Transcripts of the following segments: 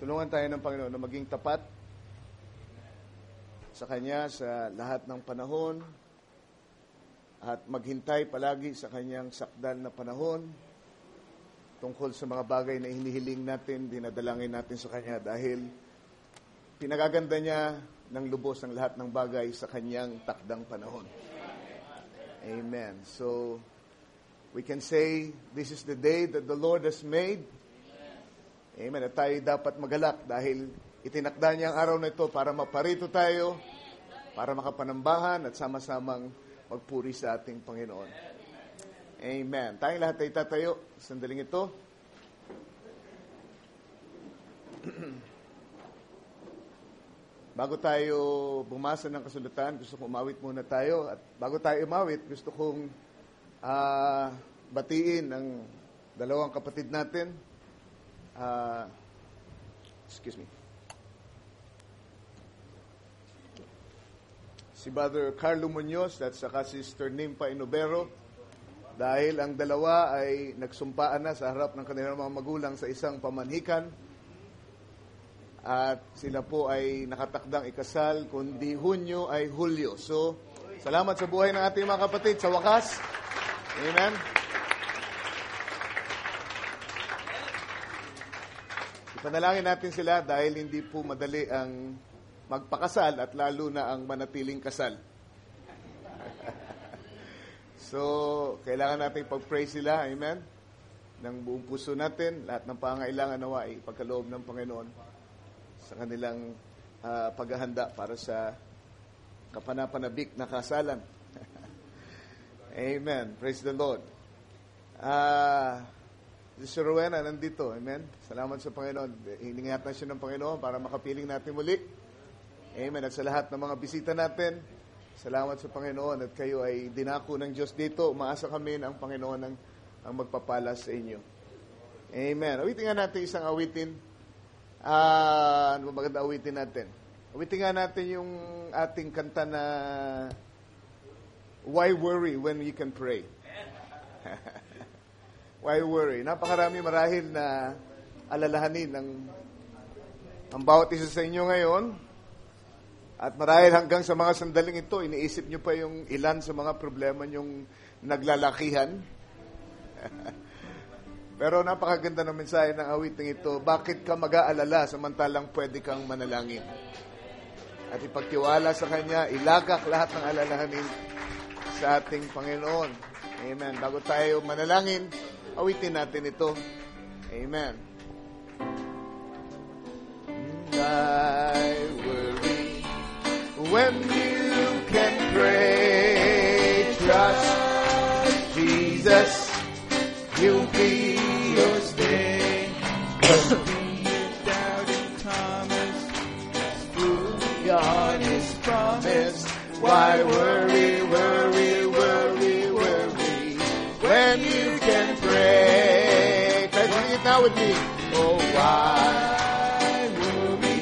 Tulungan tayo ng Panginoon na maging tapat sa Kanya sa lahat ng panahon at maghintay palagi sa Kanyang sakdal na panahon tungkol sa mga bagay na hinihiling natin, dinadalangin natin sa Kanya dahil pinagaganda niya ng lubos ang lahat ng bagay sa Kanyang takdang panahon. Amen. So, we can say, this is the day that the Lord has made. Amen. At tayo dapat magalak dahil itinakda niya ang araw na ito para maparito tayo, para makapanambahan at sama-samang magpuri sa ating Panginoon. Amen. Tayong lahat ay tatayo. Sandaling ito. Bago tayo bumasa ng kasulatan, gusto kong umawit muna tayo. At bago tayo umawit, gusto kong batiin ang dalawang kapatid natin. Excuse me. Si Brother Carlo Munoz at saka si Sister Nimpa Inobero. Dahil ang dalawa ay nagsumpaan na sa harap ng kanilang mga magulang sa isang pamanhikan. At sila po ay nakatakdang ikasal, kundi Hunyo ay Hulyo. So, salamat sa buhay ng ating mga kapatid sa wakas. Amen. Ipanalangin natin sila dahil hindi po madali ang magpakasal at lalo na ang manatiling kasal. So, kailangan natin pag-pray sila. Amen. Ng buong puso natin, lahat ng pangailangan nawa ay pagkaloob ng Panginoon sa kanilang paghahanda para sa kapanapanabik na kasalan. Amen. Praise the Lord. Si Rowena nandito. Amen. Salamat sa Panginoon. Hiningatan siya ng Panginoon para makapiling natin muli. Amen. At sa lahat ng mga bisita natin, salamat sa Panginoon at kayo ay dinako ng Diyos dito. Umaasa kami na ang Panginoon ang magpapala sa inyo. Amen. Awitin nga natin isang awitin. Ano ba maganda awitin natin? Awitin nga natin yung ating kanta na Why Worry When You Can Pray? Why worry? Napakarami marahil na alalahanin ang bawat isa sa inyo ngayon. At marahil hanggang sa mga sandaling ito, iniisip nyo pa yung ilan sa mga problema nyong naglalakihan. Pero napakaganda ng mensahe ng awiting ito. Bakit ka mag-aalala samantalang pwede kang manalangin? At ipagtiwala sa Kanya, ilagak lahat ng alalahanin sa ating Panginoon. Amen. Bago tayo manalangin, awitin natin ito. Amen. I worry when you can pray, trust Jesus, He'll be your stay. Don't be doubting Thomas, fully on His promise. Why worry, worry, worry, worry, when you can pray? Try to sing it now with me. Oh, why worry,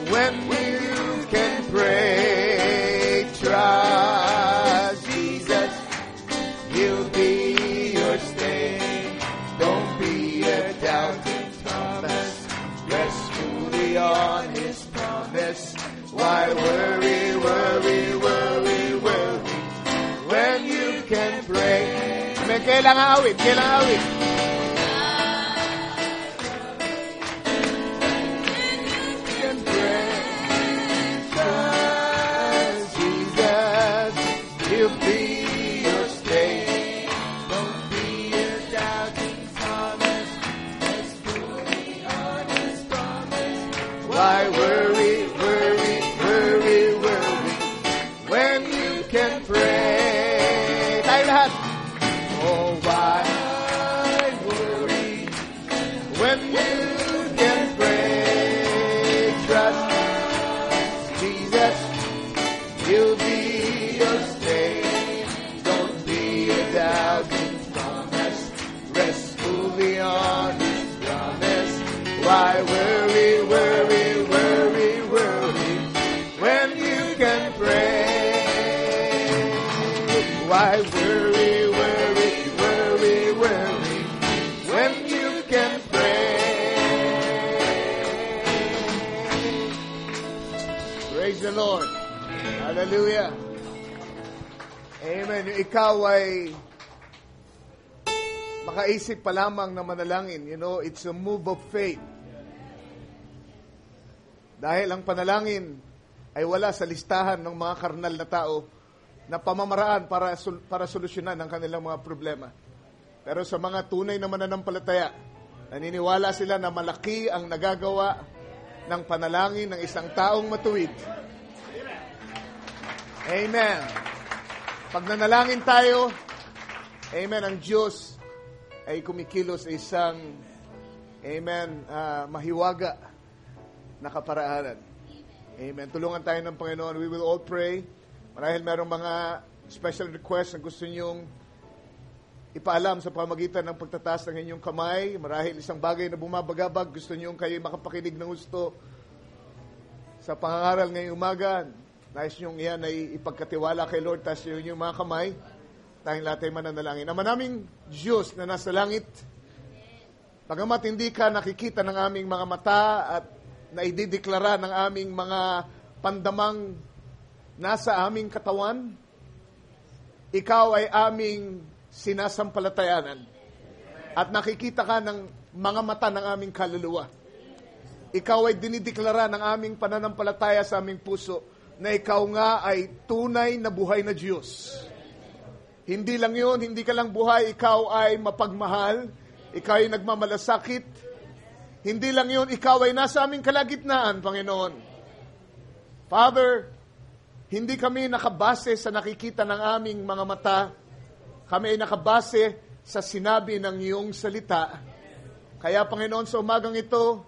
when you can pray, trust Jesus, He'll be your stay. Don't be a doubting Thomas, rest fully on His promise. Why worry, worry, worry, worry, when you can pray? May kailangan awit, kailangan awit. Why worry, worry, worry, worry, when you can pray? Tayo lahat. Oh, why worry, when you can pray? Trust Jesus, He'll be your stay. Don't be a doubting Thomas, rest fully on His promise. Why worry, worry, worry, worry, when you can pray? Why worry, worry, worry, worry, when you can pray? Praise the Lord. Hallelujah. Amen. Yung ikaw ay makaisip pa lamang na manalangin. You know, it's a move of faith. Dahil ang panalangin ay wala sa listahan ng mga karnal na tao na pamamaraan para solusyonan ang kanilang mga problema. Pero sa mga tunay na mananampalataya, naniniwala sila na malaki ang nagagawa ng panalangin ng isang taong matuwid. Amen. Pag nanalangin tayo, amen, ang Diyos ay kumikilos sa isang, amen, mahiwaga na kaparaanan. Amen. Tulungan tayo ng Panginoon. We will all pray. Marahil merong mga special requests na gusto nyong ipaalam sa pamagitan ng pagtataas ng inyong kamay. Marahil isang bagay na bumabagabag, gusto nyong kayo makapakinig ng gusto sa pangangaral ngayong umaga. Nais nyong iyan ay ipagkatiwala kay Lord, taas yung inyong mga kamay. Tayong lahat ay mananalangin. Ama naming Diyos na nasa langit, bagamat hindi ka nakikita ng aming mga mata at naidideklara ng aming mga pandamang nasa aming katawan, ikaw ay aming sinasampalatayanan. At nakikita ka ng mga mata ng aming kaluluwa. Ikaw ay dinideklara ng aming pananampalataya sa aming puso na ikaw nga ay tunay na buhay na Diyos. Hindi lang yun, hindi ka lang buhay, ikaw ay mapagmahal, ikaw ay nagmamalasakit. Hindi lang yun, ikaw ay nasa aming kalagitnaan, Panginoon. Father, hindi kami nakabase sa nakikita ng aming mga mata. Kami ay nakabase sa sinabi ng iyong salita. Kaya, Panginoon, sa umagang ito,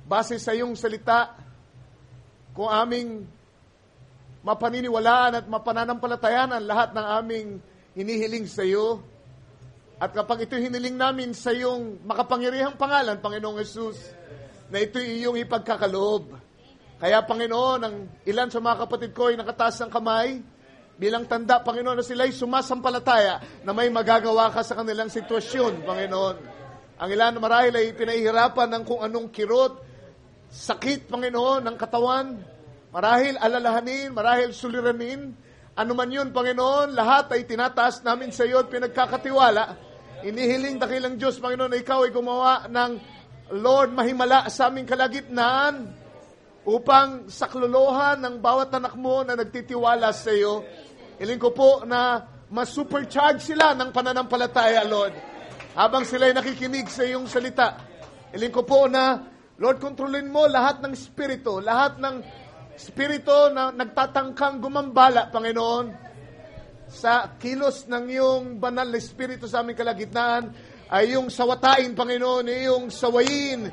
base sa iyong salita, kung aming mapaniniwalaan at mapananampalatayan ang lahat ng aming hinihiling sa iyo, at kapag ito hiniling namin sa iyong makapangyarihang pangalan, Panginoong Jesus, na ito iyong ipagkakaloob. Kaya, Panginoon, ang ilan sa mga kapatid ko ay nakataas ng kamay, bilang tanda, Panginoon, na sila'y sumasampalataya na may magagawa ka sa kanilang sitwasyon, Panginoon. Ang ilan marahil ay pinahihirapan ng kung anong kirot, sakit, Panginoon, ng katawan, marahil alalahanin, marahil suliranin, anuman yun, Panginoon, lahat ay tinataas namin sa iyo at pinagkakatiwala. Inihiling dakilang Diyos, Panginoon, na ikaw ay gumawa ng Lord mahimala sa aming kalagitnaan upang saklolohan ng bawat anak mo na nagtitiwala sa iyo. Hiling ko po na ma-supercharge sila ng pananampalataya, Lord, habang sila ay nakikinig sa iyong salita. Hiling ko po na, Lord, kontrolin mo lahat ng spirito na nagtatangkang gumambala, Panginoon, sa kilos ng iyong banal na espiritu sa aming kalagitnaan, ay yung sawatain, Panginoon, yung sawayin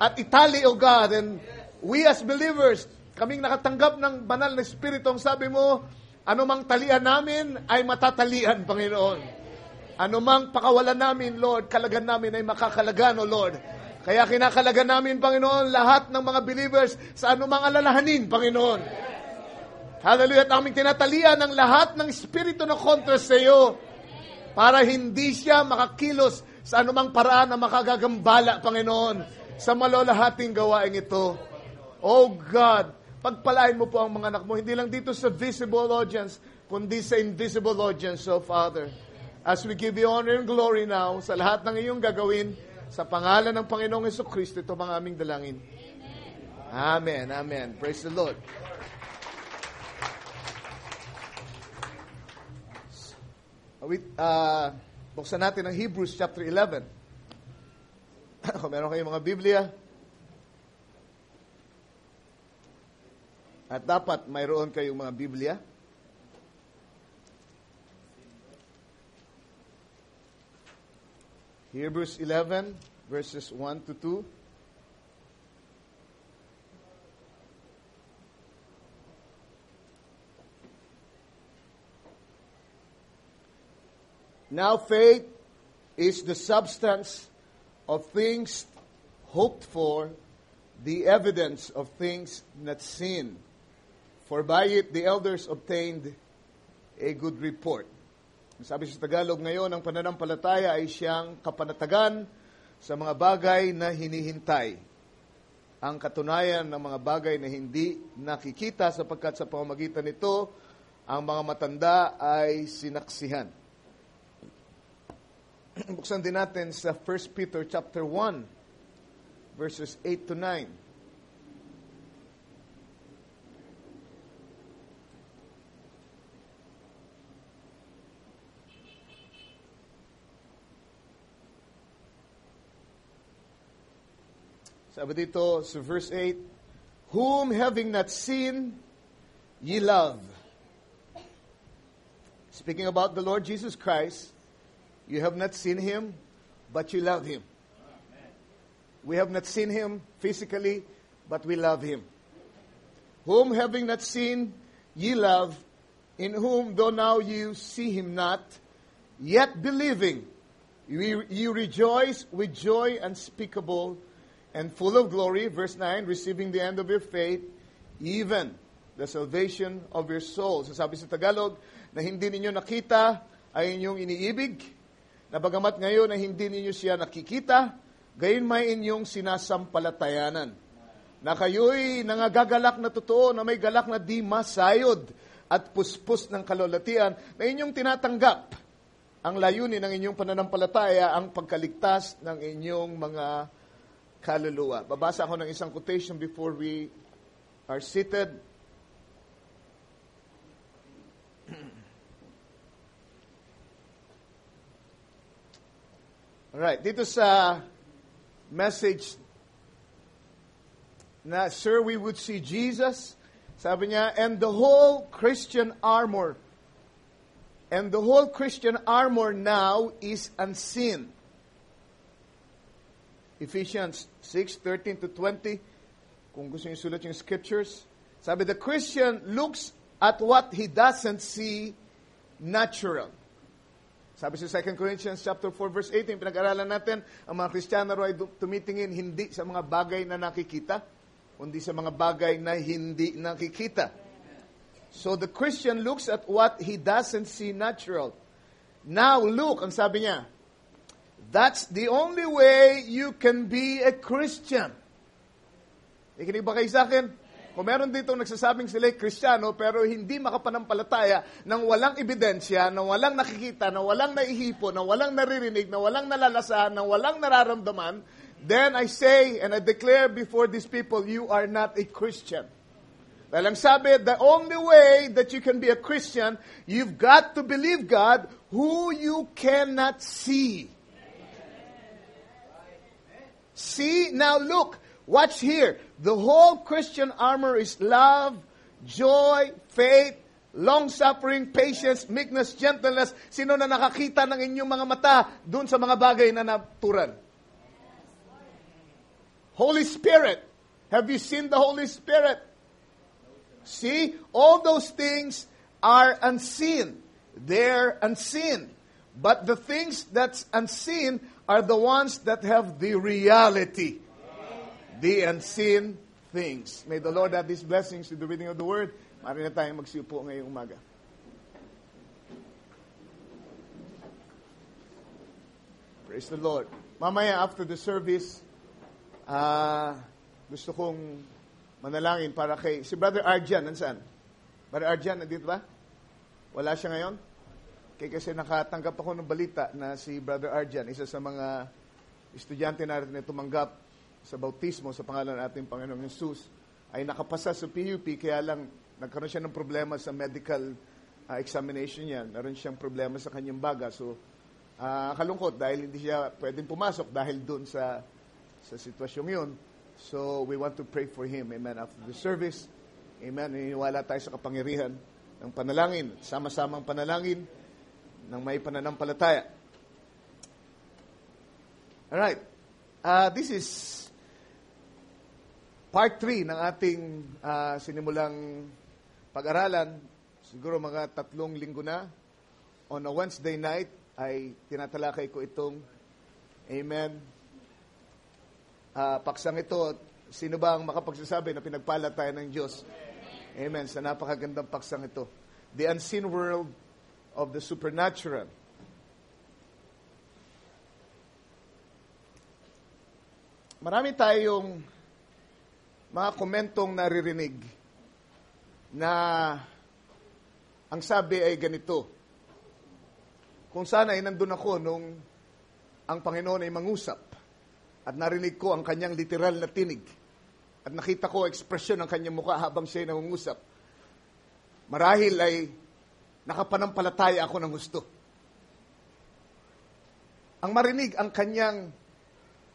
at itali, O God. And we as believers, kaming nakatanggap ng banal na espiritu, ang sabi mo, anumang talian namin ay matatalian, Panginoon. Anumang pakawalan namin, Lord, kalagan namin ay makakalagan, O Lord. Kaya kinakalagan namin, Panginoon, lahat ng mga believers sa anumang alalahanin, Panginoon. Hallelujah. At aming tinatalian ang lahat ng espiritu na kontra sa iyo para hindi siya makakilos sa anumang paraan na makagagambala, Panginoon, sa malolahating gawain ito. Oh God, pagpalain mo po ang mga anak mo, hindi lang dito sa visible audience, kundi sa invisible audience, oh Father. As we give you honor and glory now sa lahat ng iyong gagawin, sa pangalan ng Panginoong Jesucristo, ito mga aming dalangin. Amen. Amen. Praise the Lord. Buksan natin ang Hebrews chapter 11. Kung meron kayong mga Biblia, at dapat mayroon kayong mga Biblia, Hebrews 11, verses 1 to 2. Now faith is the substance of things hoped for, the evidence of things not seen. For by it the elders obtained a good report. Sabi sa Tagalog ngayon, ang pananampalataya ay siyang kapanatagan sa mga bagay na hinihintay. ang katunayan ng mga bagay na hindi nakikita sapagkat sa pamamagitan nito, ang mga matanda ay sinaksihan. Buksan din natin sa 1 Peter chapter 1, verses 8 to 9. Sabi dito sa verse 8, whom having not seen, ye love. Speaking about the Lord Jesus Christ, you have not seen Him, but you love Him. We have not seen Him physically, but we love Him. Whom having not seen, ye love, in whom though now you see Him not, yet believing, you rejoice with joy unspeakable and full of glory, verse 9, receiving the end of your faith, even the salvation of your souls. Sabi sa Tagalog, na hindi ninyo nakita ay inyong iniibig, na bagamat ngayon na hindi ninyo siya nakikita, gayon may inyong sinasampalatayanan. Na kayo'y nangagagalak na totoo, na may galak na di masayod at puspos ng kalulatian, na inyong tinatanggap ang layunin ng inyong pananampalataya, ang pagkaligtas ng inyong mga kaluluwa. Babasa ako ng isang quotation before we are seated. Alright, dito sa message na, Sir, we would see Jesus, sabi niya, and the whole Christian armor now is unseen. Ephesians 6:13 to 20. Kung gusto niyo sulat yung scriptures. Sabi, the Christian looks at what he doesn't see natural. Sabi sa 2 Corinthians chapter 4 verse 18, pinag-aralan natin, ang mga Kristiyano ay tumitingin hindi sa mga bagay na nakikita, kundi sa mga bagay na hindi nakikita. So the Christian looks at what he doesn't see natural. Now look, ang sabi niya, that's the only way you can be a Christian. Ikinig ba kayo sa akin? Kung meron dito nagsasabing sila'y Kristiyano pero hindi makapanampalataya nang walang ebidensya, nang walang nakikita, nang walang naihipo, nang walang naririnig, nang walang nalalasahan, nang walang nararamdaman, then I say and I declare before these people, you are not a Christian. Dahil ang sabi, the only way that you can be a Christian, you've got to believe God who you cannot see. See, now look, watch here. The whole Christian armor is love, joy, faith, long-suffering, patience, meekness, gentleness. Sino na nakakita ng inyong mga mata dun sa mga bagay na naturan? Holy Spirit. Have you seen the Holy Spirit? See, all those things are unseen. They're unseen. But the things that's unseen are the ones that have the reality, the unseen things. May the Lord add these blessings to the reading of the Word. Maaari na tayong magsiupo ngayong umaga. Praise the Lord. Mamaya after the service, gusto kong manalangin para kay, si Brother Arjan, nasaan? Brother Arjan, nandito ba? Wala siya ngayon? Kasi nakatanggap ako ng balita na si Brother Arjan, isa sa mga estudyante natin na tumanggap sa bautismo sa pangalan ng ating Panginoong Jesus, ay nakapasa sa PUP, kaya lang nagkaroon siya ng problema sa medical examination niya. Naroon siyang problema sa kanyang baga. So, kalungkot dahil hindi siya pwedeng pumasok dahil doon sa sitwasyong yun. So, we want to pray for him. Amen. After the service, amen. Naniniwala tayo sa kapangyarihan ng panalangin. Sama-samang panalangin ng may pananampalataya. Alright. This is part 3 ng ating sinimulang pag-aralan. Siguro mga 3 linggo na. On a Wednesday night ay tinatalakay ko itong amen. Paksang ito, sino ba ang makapagsasabi na pinagpala tayo ng Diyos? Amen. Sa napakagandang paksang ito. The unseen world of the supernatural. Marami tayong mga komentong naririnig na ang sabi ay ganito, kung sana ay nandun ako nung ang Panginoon ay mangusap at narinig ko ang kanyang literal na tinig at nakita ko ekspresyon ng kanyang mukha habang siya ay nangungusap, marahil ay nakapanampalataya ako ng gusto. Ang marinig ang kanyang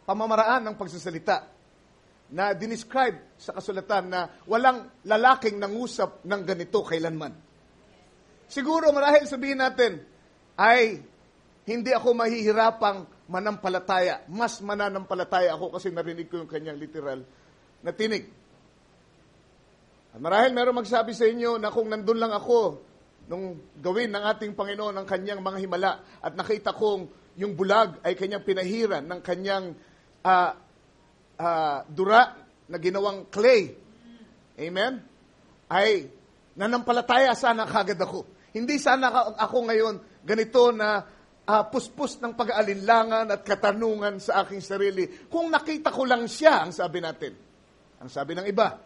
pamamaraan ng pagsasalita na dinescribe sa kasulatan na walang lalaking nangusap ng ganito kailanman. Siguro marahil sabihin natin ay hindi ako mahihirapang manampalataya. Mas mananampalataya ako kasi narinig ko yung kanyang literal na tinig. At marahil meron magsabi sa inyo na kung nandun lang ako nung gawin ng ating Panginoon ang kanyang mga himala at nakita kong yung bulag ay kanyang pinahiran ng kanyang dura na ginawang clay. Amen? Ay nanampalataya sana kagad ako. Hindi sana ako ngayon ganito na puspos ng pag-aalinlangan at katanungan sa aking sarili. Kung nakita ko lang siya, ang sabi natin. Ang sabi ng iba.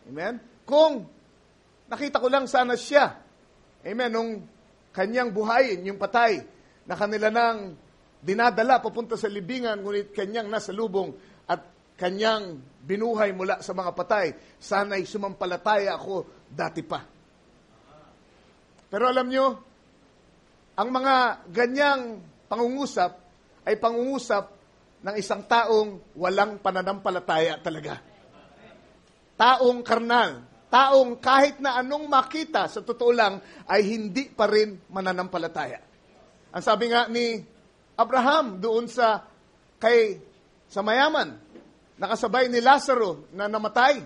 Amen? Kung nakita ko lang sana siya. Amen? Nung kanyang buhayin, yung patay, na kanila nang dinadala papunta sa libingan, ngunit kanyang nasa lubong at kanyang binuhay mula sa mga patay. Sana'y sumampalataya ako dati pa. Pero alam nyo, ang mga ganyang pangungusap ay pangungusap ng isang taong walang pananampalataya talaga. Taong karnal, taong kahit na anong makita sa totoo lang ay hindi pa rin mananampalataya. Ang sabi nga ni Abraham doon sa mayaman, nakasabay ni Lazaro na namatay.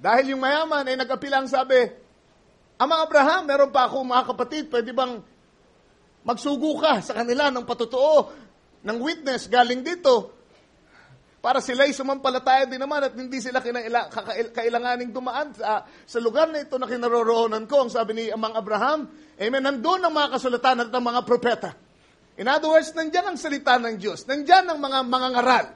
Dahil yung mayaman ay nag-apilang sabi, Amang Abraham, meron pa ako mga kapatid, pwede bang magsugo ka sa kanila ng patotoo, ng witness galing dito, para sila'y sumampalataya din naman at hindi sila kailanganing dumaan sa lugar na ito na kinaroroonan ko. Ang sabi ni Amang Abraham, amen, nandun ang mga kasulatan at ang mga propeta. In other words, nandyan ang salita ng Diyos, nandyan ang mga ngaral.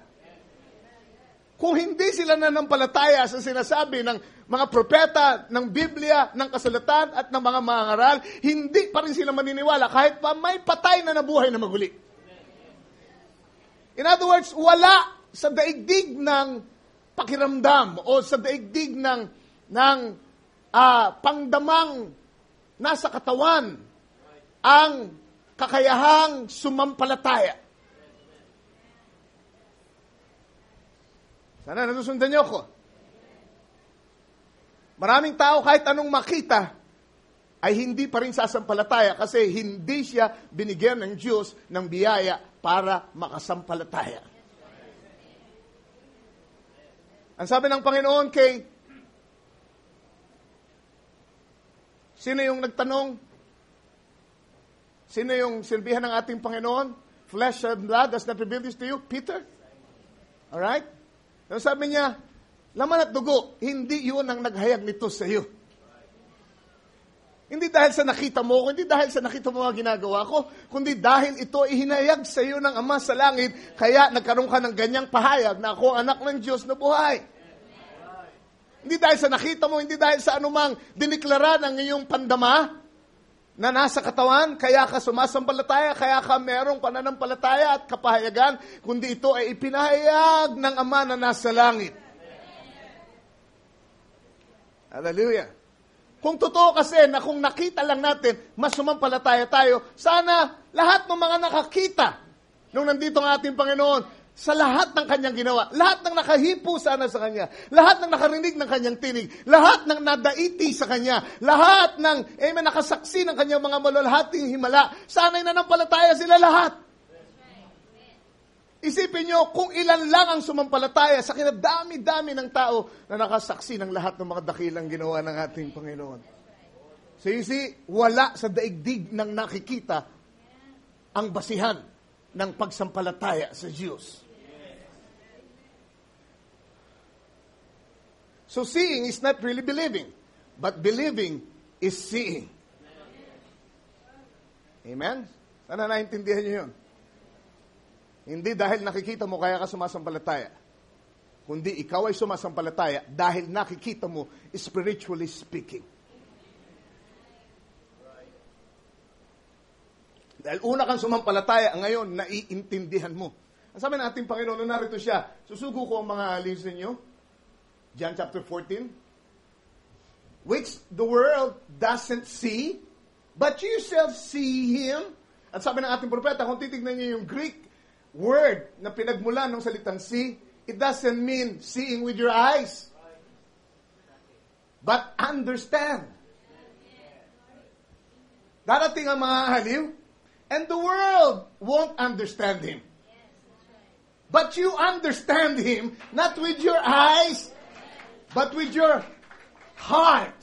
Kung hindi sila nanampalataya sa sinasabi ng mga propeta, ng Biblia, ng kasulatan at ng mga ngaral, hindi pa rin sila maniniwala kahit pa may patay na nabuhay na maguli. In other words, wala sa daigdig ng pakiramdam o sa daigdig ng pangdamang nasa katawan ang kakayahang sumampalataya. Sana nasusundan niyo ako. Maraming tao kahit anong makita ay hindi pa rin sasampalataya kasi hindi siya binigyan ng Diyos ng biyaya para makasampalataya. Ang sabi ng Panginoon kay sino yung nagtanong? Sino yung silbihan ng ating Panginoon? Flesh and blood does not reveal this to you? Peter? Alright? So sabi niya, laman at dugo, hindi yun ang naghayag nito sa iyo. Hindi dahil sa nakita mo, hindi dahil sa nakita mo mga ginagawa ko, kundi dahil ito ihinayag sa iyo ng Ama sa langit, kaya nagkaroon ka ng ganyang pahayag na ako anak ng Diyos na buhay. Hindi dahil sa nakita mo, hindi dahil sa anumang diniklara ng iyong pandama na nasa katawan, kaya ka sumasampalataya, kaya ka merong pananampalataya at kapahayagan, kundi ito ay ipinahayag ng Ama na nasa langit. Hallelujah. Kung totoo kasi na kung nakita lang natin, mas sumampalataya tayo, sana lahat ng mga nakakita nung nandito ang ating Panginoon, sa lahat ng kanyang ginawa, lahat ng nakahipo sana sa kanya, lahat ng nakarinig ng kanyang tinig, lahat ng nadaiti sa kanya, lahat ng nakasaksi ng kanyang mga malulhating himala, sana'y nanampalataya sila lahat. Isipin nyo, kung ilan lang ang sumampalataya sa kinadami-dami ng tao na nakasaksi ng lahat ng mga dakilang ginawa ng ating Panginoon. So you see, wala sa daigdig ng nakikita ang basihan ng pagsampalataya sa Diyos. So seeing is not really believing, but believing is seeing. Amen? Sana naintindihan niyo yun. Hindi dahil nakikita mo kaya ka sumasampalataya. kundi ikaw ay sumasampalataya dahil nakikita mo, spiritually speaking. Dahil una kang sumampalataya, ngayon, naiintindihan mo. Ang sabi ng ating Panginoon, narito siya, susugo ko ang mga alins ninyo. John chapter 14. Which the world doesn't see, but you shall see Him. At sabi ng ating propeta, kung titignan niyo yung Greek word na pinagmulan ng salitang see, it doesn't mean seeing with your eyes, but understand. Darating ang mga haliw, and the world won't understand Him. But you understand Him, not with your eyes, but with your heart.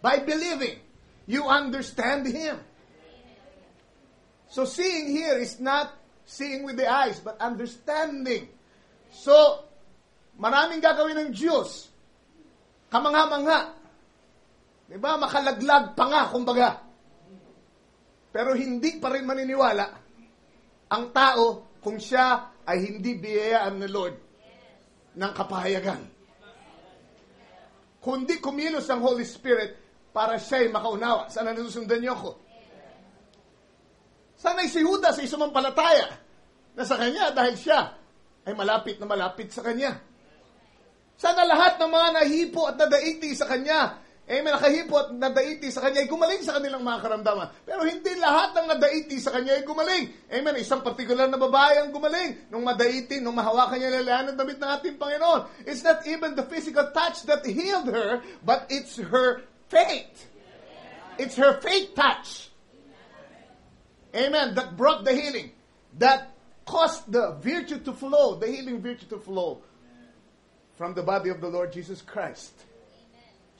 By believing, you understand Him. So seeing here is not seeing with the eyes, but understanding. So, maraming gagawin ng Diyos. Kamangha-mangha. Diba? Makalaglag pa nga, kumbaga. Pero hindi pa rin maniniwala ang tao kung siya ay hindi biyayaan ng Lord ng kapahayagan. Kundi kumilos ang Holy Spirit para siya'y makaunawa. Sana nasusundan niyo ako. Sana'y si Judas ay sumampalataya na sa kanya dahil siya ay malapit na malapit sa kanya. Sana lahat ng mga nahipo at nadaiti sa kanya, nakahipo at nadaiti sa kanya ay gumaling sa kanilang mga karamdaman. Pero hindi lahat ng nadaiti sa kanya ay gumaling. Amen. Isang partikular na babae ang gumaling. Nung madaiti, nung mahawakan niya lalayan ng damit ng ating Panginoon. It's not even the physical touch that healed her, but it's her faith. It's her faith touch. Amen. That brought the healing. That caused the virtue to flow, the healing virtue to flow from the body of the Lord Jesus Christ.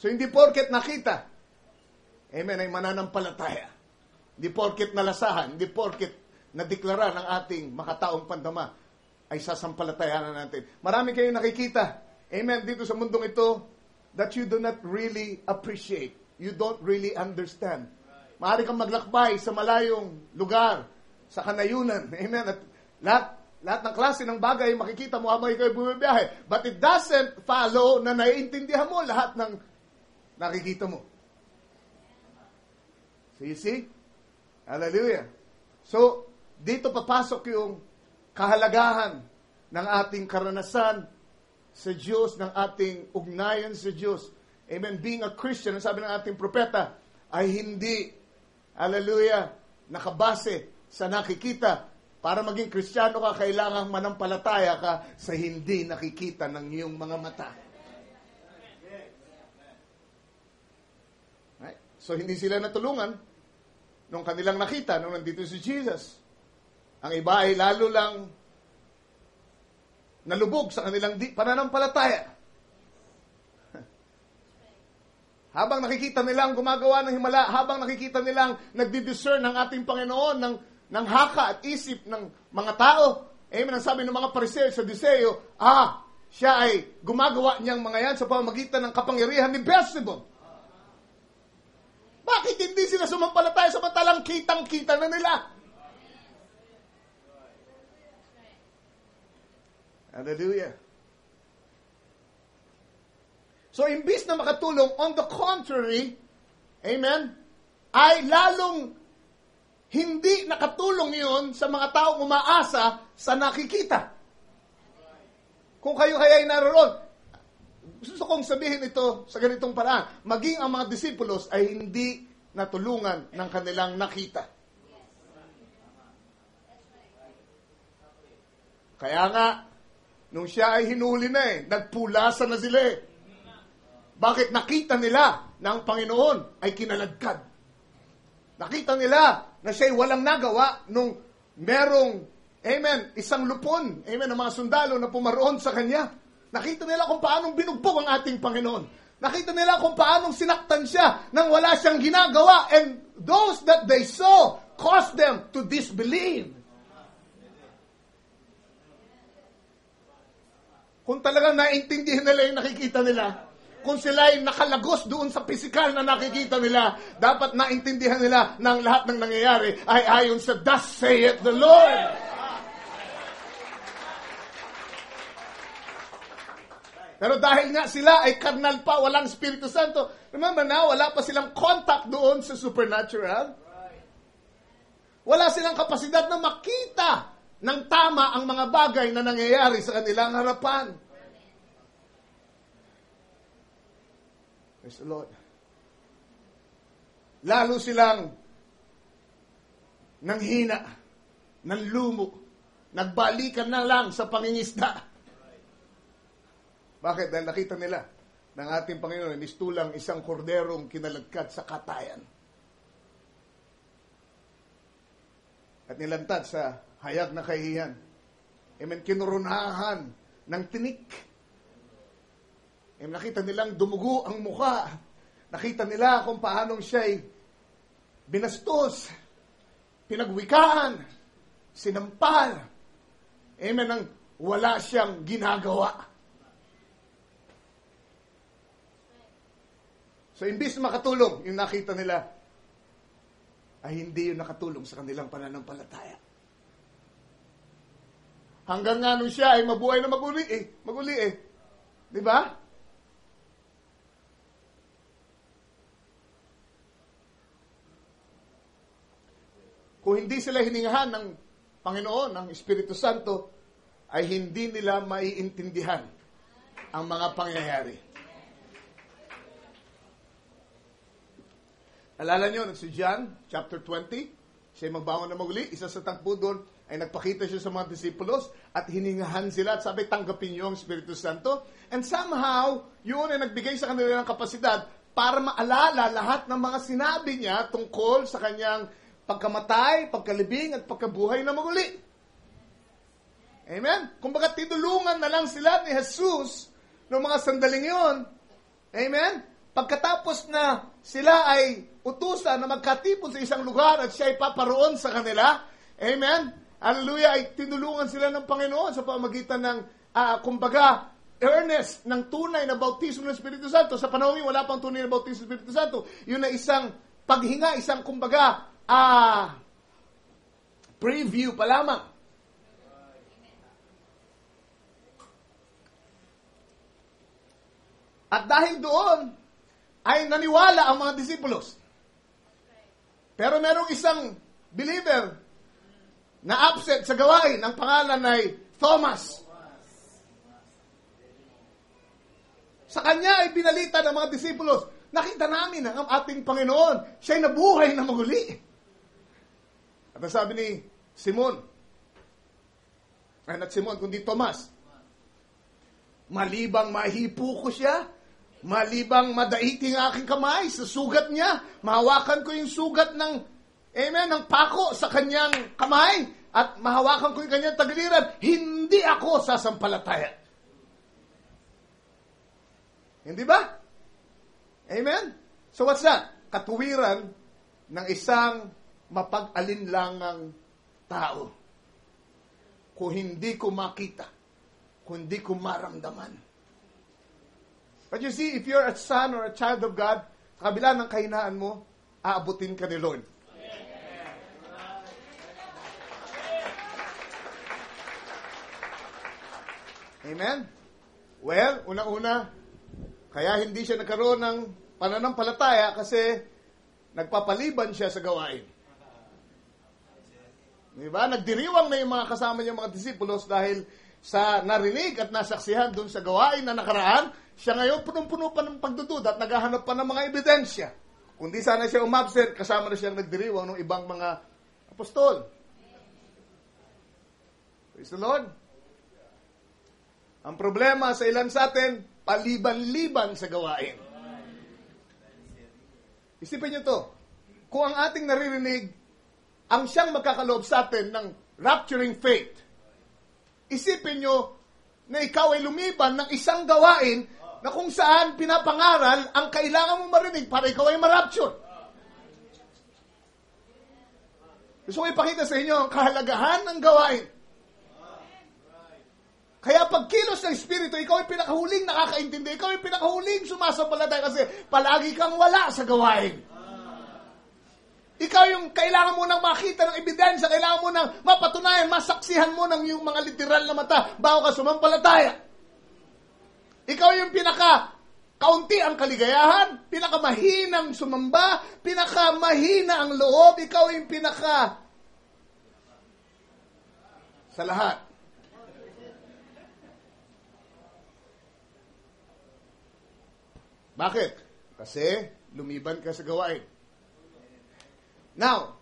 So, hindi porket nakita, amen, ay mananampalataya. Hindi porket nalasahan, hindi porket nadeklara ng ating makataong pandama, ay sasampalatayanan natin. Marami kayong nakikita, amen, dito sa mundong ito, that you do not really appreciate. You don't really understand. Maaari kang maglakbay sa malayong lugar, sa kanayunan, amen, at lahat ng klase ng bagay makikita mo habang ikaw bumibiyahe. But it doesn't follow na naiintindihan mo lahat ng nakikita mo. So you see? Hallelujah. So, dito papasok yung kahalagahan ng ating karanasan sa Diyos, ng ating ugnayan sa Diyos. Amen. Being a Christian, ang sabi ng ating propeta, ay hindi, hallelujah, nakabase sa nakikita. Para maging Kristiyano ka, kailangang manampalataya ka sa hindi nakikita ng iyong mga mata. Right? So, hindi sila natulungan nung kanilang nakita, nung nandito si Jesus. Ang iba ay lalo lang nalubog sa kanilang pananampalataya. Habang nakikita nilang gumagawa ng himala, habang nakikita nilang nagdi-discern ng ating Panginoon ng haka at isip ng mga tao. Amen. Ang sabi ng mga Pariseo sa Diseo, siya ay gumagawa niyang mga yan sa pamamagitan ng kapangyarihan ni Beelzebub. Bakit hindi sila sumampalataya samantalang kitang-kita na nila? Hallelujah. So, imbis na makatulong, on the contrary, amen, ay lalong hindi nakatulong yun sa mga taong umaasa sa nakikita. Kung kayo kaya ay naroon, gusto kong sabihin ito sa ganitong paraan, maging ang mga disipulos ay hindi natulungan ng kanilang nakita. Kaya nga, nung siya ay hinuli na nagpulasan na sila Bakit? Nakita nila na ang Panginoon ay kinaladkad. Nakita nila na siya'y walang nagawa nung merong, isang lupon, ng mga sundalo na pumaroon sa kanya. Nakita nila kung paanong binugbog ang ating Panginoon. Nakita nila kung paanong sinaktan siya nang wala siyang ginagawa. And those that they saw caused them to disbelieve. Kung talagang naintindihan nila yung nakikita nila, kung sila ay nakalagos doon sa pisikal na nakikita nila, dapat naintindihan nila na ang lahat ng nangyayari ay ayon sa thus saith the Lord. Pero dahil nga sila ay karnal pa, walang Espiritu Santo, remember na, wala pa silang contact doon sa supernatural. Wala silang kapasidad na makita ng tama ang mga bagay na nangyayari sa kanilang harapan. Praise the Lord. Lalo silang nanghina, nanlumo, nagbalikan na lang sa pangingisda. Bakit? Dahil nakita nila ng ating Panginoon, mistulang isang korderong kinalagkat sa katayan. At nilantad sa hayag na kahihiyan. Amen. Kinurunahan ng tinik. Amen. Nakita nilang dumugo ang mukha. Nakita nila kung paanong siya'y binastos, pinagwikaan, sinampal. Amen. Nang wala siyang ginagawa. So, imbis na makatulong, yung nakita nila, ay hindi yung nakatulong sa kanilang pananampalataya. Hanggang nga nung siya ay mabuhay na maguli eh. Di ba? Kung hindi sila hiningahan ng Panginoon, ng Espiritu Santo, ay hindi nila maiintindihan ang mga pangyayari. Alala nyo, si John, chapter 20, siya magbangon na maguli, isa sa takbo doon, ay nagpakita siya sa mga disipulos, at hiningahan sila, at sabi, tanggapin niyo ang Espiritu Santo. And somehow, yun ay nagbigay sa kanila ng kapasidad para maalala lahat ng mga sinabi niya tungkol sa kanyang pagkamatay, pagkalibing, at pagkabuhay na maguli. Amen? Kumbaga, tinulungan na lang sila ni Jesus noong mga sandaling yun. Amen? Pagkatapos na sila ay utusan na magkatipon sa isang lugar at siya ay paparoon sa kanila, amen? Hallelujah, ay tinulungan sila ng Panginoon sa pamagitan ng, kumbaga, earnest ng tunay na bautismo ng Espiritu Santo. Sa panahon wala pang tunay na bautismo ng Espiritu Santo. Yun ay isang paghinga, isang, kumbaga, preview pa lamang. At dahil doon, ay naniwala ang mga disipulos. Pero merong isang believer na absent sa gawain. Ang pangalan ay Thomas. Sa kanya ay binalita ng mga disipulos, nakita namin ang ating Panginoon. Siya'y nabuhay na maguli. At ang sabi ni Simon, ay not Simon, kundi Thomas, malibang mahipo ko siya, malibang madaiting aking kamay sa sugat niya, mahawakan ko yung sugat ng, amen, ng pako sa kanyang kamay, at mahawakan ko yung kanyang tagiliran, hindi ako sasampalataya. Hindi ba? Amen? So what's that? Katuwiran ng isang mapag-alinlangang tao. Kung hindi ko makita, kung hindi ko maramdaman. But you see, if you're a son or a child of God, sa kabila ng kahinaan mo, aabutin ka ni Lord. Amen? Well, unang-una, kaya hindi siya nagkaroon ng pananampalataya kasi nagpapaliban siya sa gawain. Diba? Nagdiriwang na yung mga kasama niyang mga disipulos dahil sa narinig at nasaksihan doon sa gawain na nakaraan, siya ngayon punong-puno pa ng pagdududa at naghahanap pa ng mga ebidensya. Kundi sana siya umabsent, kasama na siyang nagdiriwang ng ibang mga apostol. Praise the Lord. Ang problema sa ilan sa atin, paliban-liban sa gawain. Isipin niyo to, kung ang ating naririnig, ang siyang magkakaloob sa atin ng rapturing faith, isipin niyo na ikaw ay lumiban ng isang gawain na kung saan pinapangaral ang kailangan mong marinig para ikaw ay marapture. Gusto ko ipakita sa inyo ang kahalagahan ng gawain. Kaya pag kilos ng Espiritu, ikaw ay pinakahuling nakakaintindi, ikaw ay pinakahuling sumasampalataya kasi palagi kang wala sa gawain. Ikaw yung kailangan mo nang makita ng ebidensya, kailangan mo nang mapatunayan, masaksihan mo ng yung mga literal na mata bago ka sumampalataya. Ikaw yung kaunti ang kaligayahan, pinakamahinang sumamba, pinakamahina ang loob, ikaw yung sa lahat. Bakit? Kasi lumiban ka sa gawain. Now,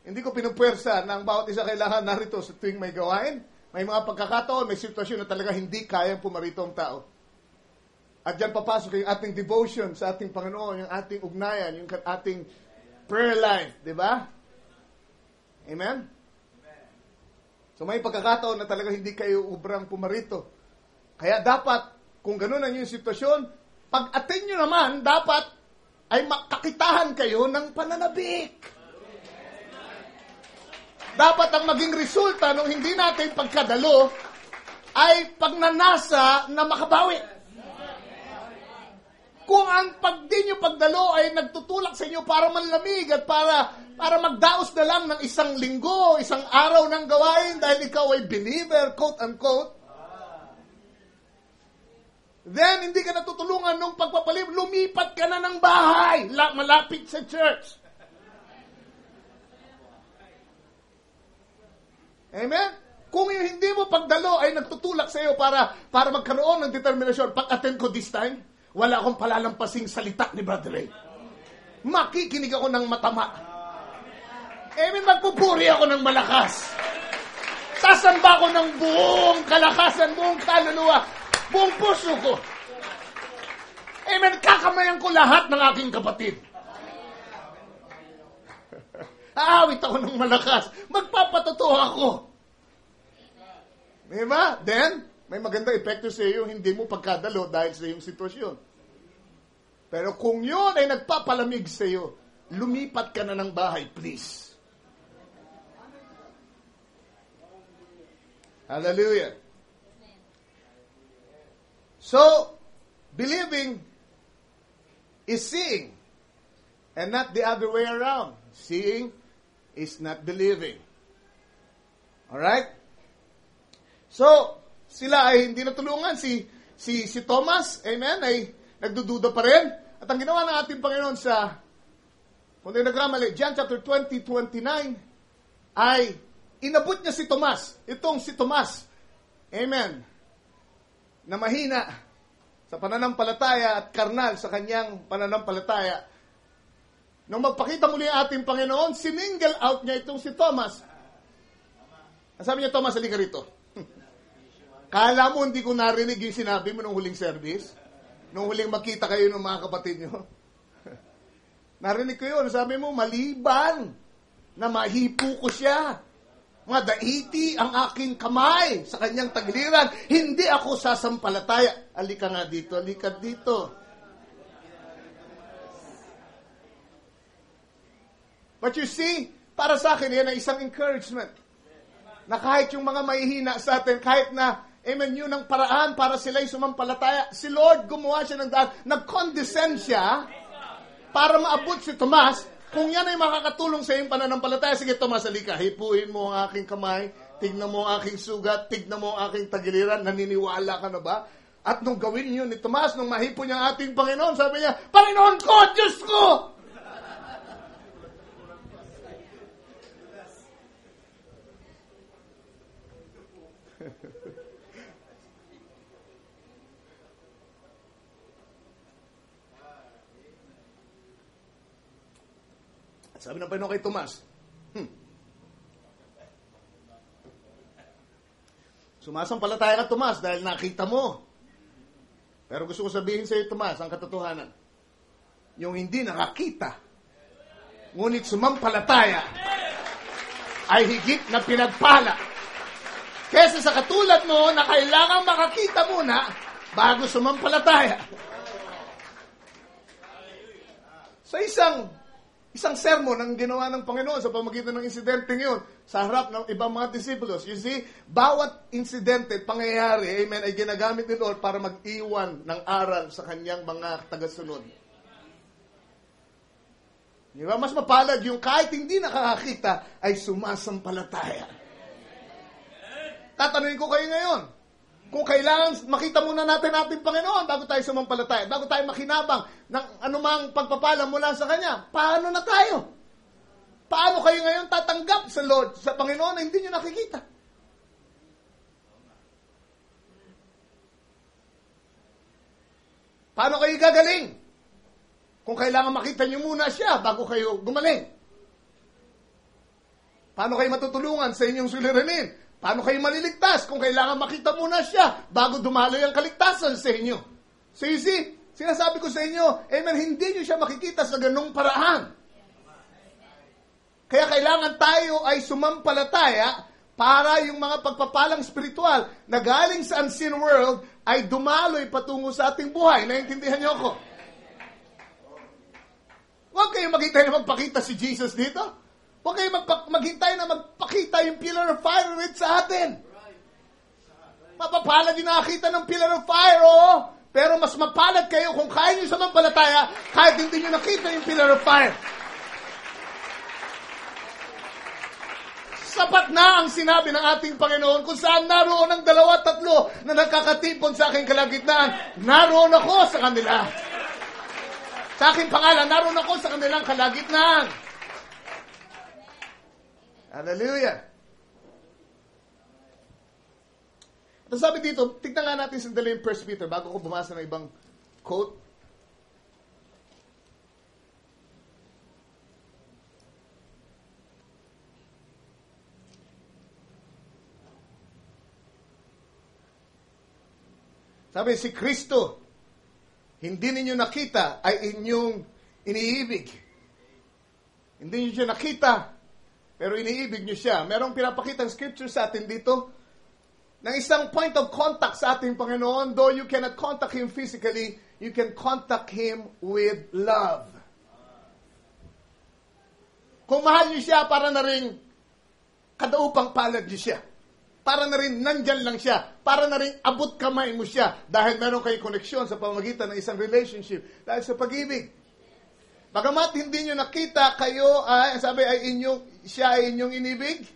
hindi ko pinupwersa na ang bawat isa kailangan narito sa tuwing may gawain. May mga pagkakataon, may sitwasyon na talaga hindi kayang pumarito ang tao. At dyan papasok yung ating devotion sa ating Panginoon, yung ating ugnayan, yung ating prayer life. Di ba? Amen? So may pagkakataon na talaga hindi kayo ubrang pumarito. Kaya dapat, kung ganun ang yung sitwasyon, pag-attend nyo naman, dapat ay makakitahan kayo ng pananabik. Dapat ang maging resulta nung hindi natin pagkadalo ay pagnanasa na makabawi. Kung ang di nyo pagdalo ay nagtutulak sa inyo para manlamig at para magdaos na lang ng isang linggo, isang araw ng gawain dahil ikaw ay believer, quote-unquote, then hindi ka natutulungan nung pagpapalim, lumipat ka na ng bahay, malapit sa church. Amen? Kung yung hindi mo pagdalo ay nagtutulak sa iyo para magkaroon ng determinasyon, pag-attend ko this time, wala akong palalampasing salita ni Brother Ray. Makikinig ako ng matama. Amen, magpupuri ako ng malakas. Sasamba ako ng buong kalakasan, buong kaluluwa, buong puso ko. Amen, kakamayan ko lahat ng aking kapatid. Aawit ako ng malakas. Magpapatotoo ako. Diba? Then, may maganda epekto sa iyo, hindi mo pagkadalo dahil sa iyong sitwasyon. Pero kung yun ay nagpapalamig sa iyo, lumipat ka na ng bahay, please. Hallelujah. So, believing is seeing and not the other way around. Seeing is not believing. Alright? So, sila ay hindi natulungan. Si Thomas, amen, ay nagdududa pa rin. At ang ginawa ng ating Panginoon sa, kung tayo nagkamali, John chapter 20:29, ay inabot niya si Tomas. Itong si Tomas, amen, na mahina sa pananampalataya at karnal sa kanyang pananampalataya. Nung magpakita muli ang ating Panginoon, siningle out niya itong si Thomas. Sabi niya, Thomas, halika rito. Kala mo hindi ko narinig yung sinabi mo nung huling service? Nung huling makita kayo ng mga kapatid nyo? Narinig ko yun. Sabi mo, maliban na mahipo ko siya. Madaiti ang aking kamay sa kanyang tagiliran. Hindi ako sasampalataya. Halika nga dito, halika dito. But you see, para sa akin, yan ay isang encouragement. Na kahit yung mga mahihina sa atin, kahit na, amen, yun ang paraan para sila'y sumampalataya, si Lord gumawa siya ng daan, nag-condescend siya para maabot si Tomas. Kung yan ay makakatulong sa iyong pananampalataya, sige Tomas, halika, hipuin mo ang aking kamay, tignan mo ang aking sugat, tignan mo ang aking tagiliran, naniniwala ka na ba? At nung gawin yun ni Tomas, nung mahipo niya ang ating Panginoon, sabi niya, Panginoon ko, Diyos ko! Sabi ng Panginoon kay Tomas, sumasampalataya ka, Tomas, dahil nakita mo. Pero gusto ko sabihin sa iyo, Tomas, ang katotohanan. Yung hindi nakakita, ngunit sumampalataya, ay higit na pinagpala. Kesa sa katulad mo na kailangang makakita muna bago sumampalataya. Sa isang sermon ang ginawa ng Panginoon sa pamagitan ng insidente yun sa harap ng ibang mga disciples. You see, bawat insidente, pangyayari, amen, ay ginagamit ni Lord para mag-iwan ng aral sa kanyang mga tagasunod. Di ba? Mas mapalad yung kahit hindi nakakakita ay sumasampalataya. Tatanungin ko kayo ngayon, Kung kailangan makita muna natin ating Panginoon bago tayo sumampalataya, bago tayo makinabang ng anumang pagpapala mula sa Kanya, paano na tayo? Paano kayo ngayon tatanggap sa Lord, sa Panginoon na hindi nyo nakikita? Paano kayo gagaling? Kung kailangan makita nyo muna siya bago kayo gumaling. Paano kayo matutulungan sa inyong suliranin? Paano kayo maliligtas kung kailangan makita muna siya bago dumaloy ang kaligtasan sa inyo? So you see, sinasabi ko sa inyo, amen, hindi nyo siya makikita sa ganung paraan. Kaya kailangan tayo ay sumampalataya para yung mga pagpapalang spiritual na galing sa unseen world ay dumaloy patungo sa ating buhay. Naintindihan niyo ako? Huwag kayo maghintay na magpakita si Jesus dito. Huwag kayo maghintay na magpakita yung pillar of fire with sa atin. Mapapalad yung nakakita ng pillar of fire, oo. Pero mas mapalad kayo kung kaya nyo sumampalataya kahit hindi nyo nakita yung pillar of fire. Sapat na ang sinabi ng ating Panginoon kung saan naroon ang 2-3 na nagkakatipon sa aking kalagitnaan, naroon ako sa kanila. Sa aking pangalan, naroon ako sa kanilang kalagitnaan. Hallelujah. At sabi dito, tignan nga natin sandali yung 1 Peter bago ko bumasa ng ibang quote. Sabi, si Kristo, hindi ninyo nakita ay inyong iniibig. Hindi niyo siya nakita, pero iniibig niyo siya. Merong pinapakitang scripture sa atin dito ng isang point of contact sa ating Panginoon. Though you cannot contact Him physically, you can contact Him with love. Kung mahal niyo siya, para na rin kadaupang palad niyo siya. Para na rin nandyan lang siya. Para na rin abot kamay mo siya. Dahil meron kayong koneksyon sa pamamagitan ng isang relationship. Dahil sa pag-ibig. Bagamat hindi nyo nakita kayo, sabi ay siya ay inyong inibig.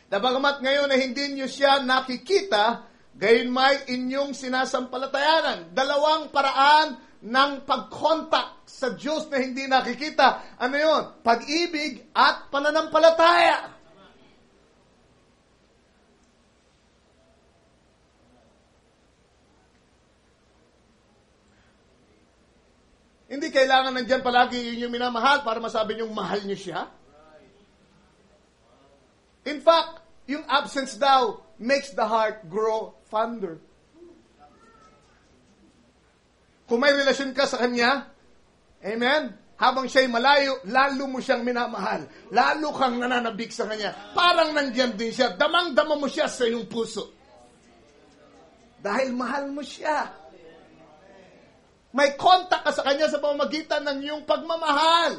Na bagamat ngayon ay hindi nyo siya nakikita, gayon may inyong sinasampalatayanan. Dalawang paraan ng pag-contact sa Diyos na hindi nakikita. Ano yun? Pag-ibig at pananampalataya. Hindi kailangan nandyan palagi yun yung minamahal para masabi niyong mahal niyo siya. In fact, yung absence daw makes the heart grow fonder. Kung may relasyon ka sa Kanya, amen, habang siya'y malayo, lalo mo siyang minamahal. Lalo kang nananabik sa Kanya. Parang nandyan din siya. Damang-dama mo siya sa iyong puso. Dahil mahal mo siya. May contact ka sa Kanya sa pamamagitan ng iyong pagmamahal.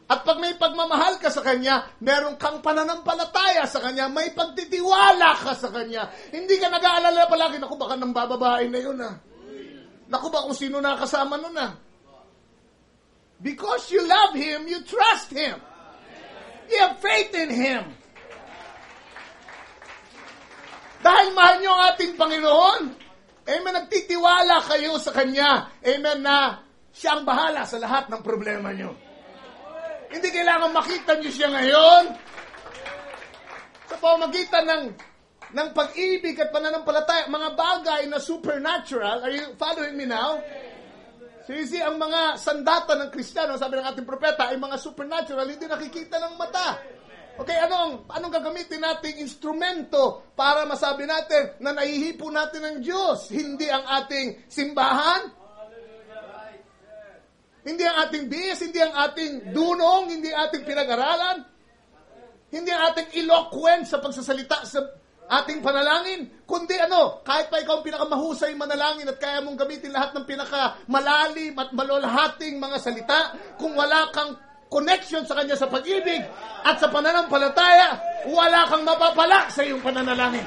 At pag may pagmamahal ka sa Kanya, meron kang pananampalataya sa Kanya, may pagtitiwala ka sa Kanya. Hindi ka nag-aalala palagi, naku baka nang bababae na yun Naku ba kung sino nakasama nun Because you love Him, you trust Him. You have faith in Him. Dahil mahal niyo ang ating Panginoon, amen, nagtitiwala kayo sa Kanya. Amen, na siya ang bahala sa lahat ng problema nyo. Hindi kailangan makita nyo siya ngayon. Sa pamamagitan ng pag-ibig at pananampalataya, mga bagay na supernatural. Are you following me now? So you see, ang mga sandata ng Kristiyano, sabi ng ating propeta, ay mga supernatural, hindi nakikita ng mata. Okay, anong gagamitin nating instrumento para masabi natin na naihipo natin ng Diyos? Hindi ang ating simbahan, hindi ang ating bihis, hindi ang ating dunong, hindi ang ating pinag-aralan, hindi ang ating eloquence sa pagsasalita sa ating panalangin, kundi kahit pa ikaw ang pinakamahusay manalangin at kaya mong gamitin lahat ng pinakamalalim at malulahating mga salita, kung wala kang connection sa Kanya sa pag-ibig at sa pananampalataya, wala kang mapapala sa iyong pananalangin.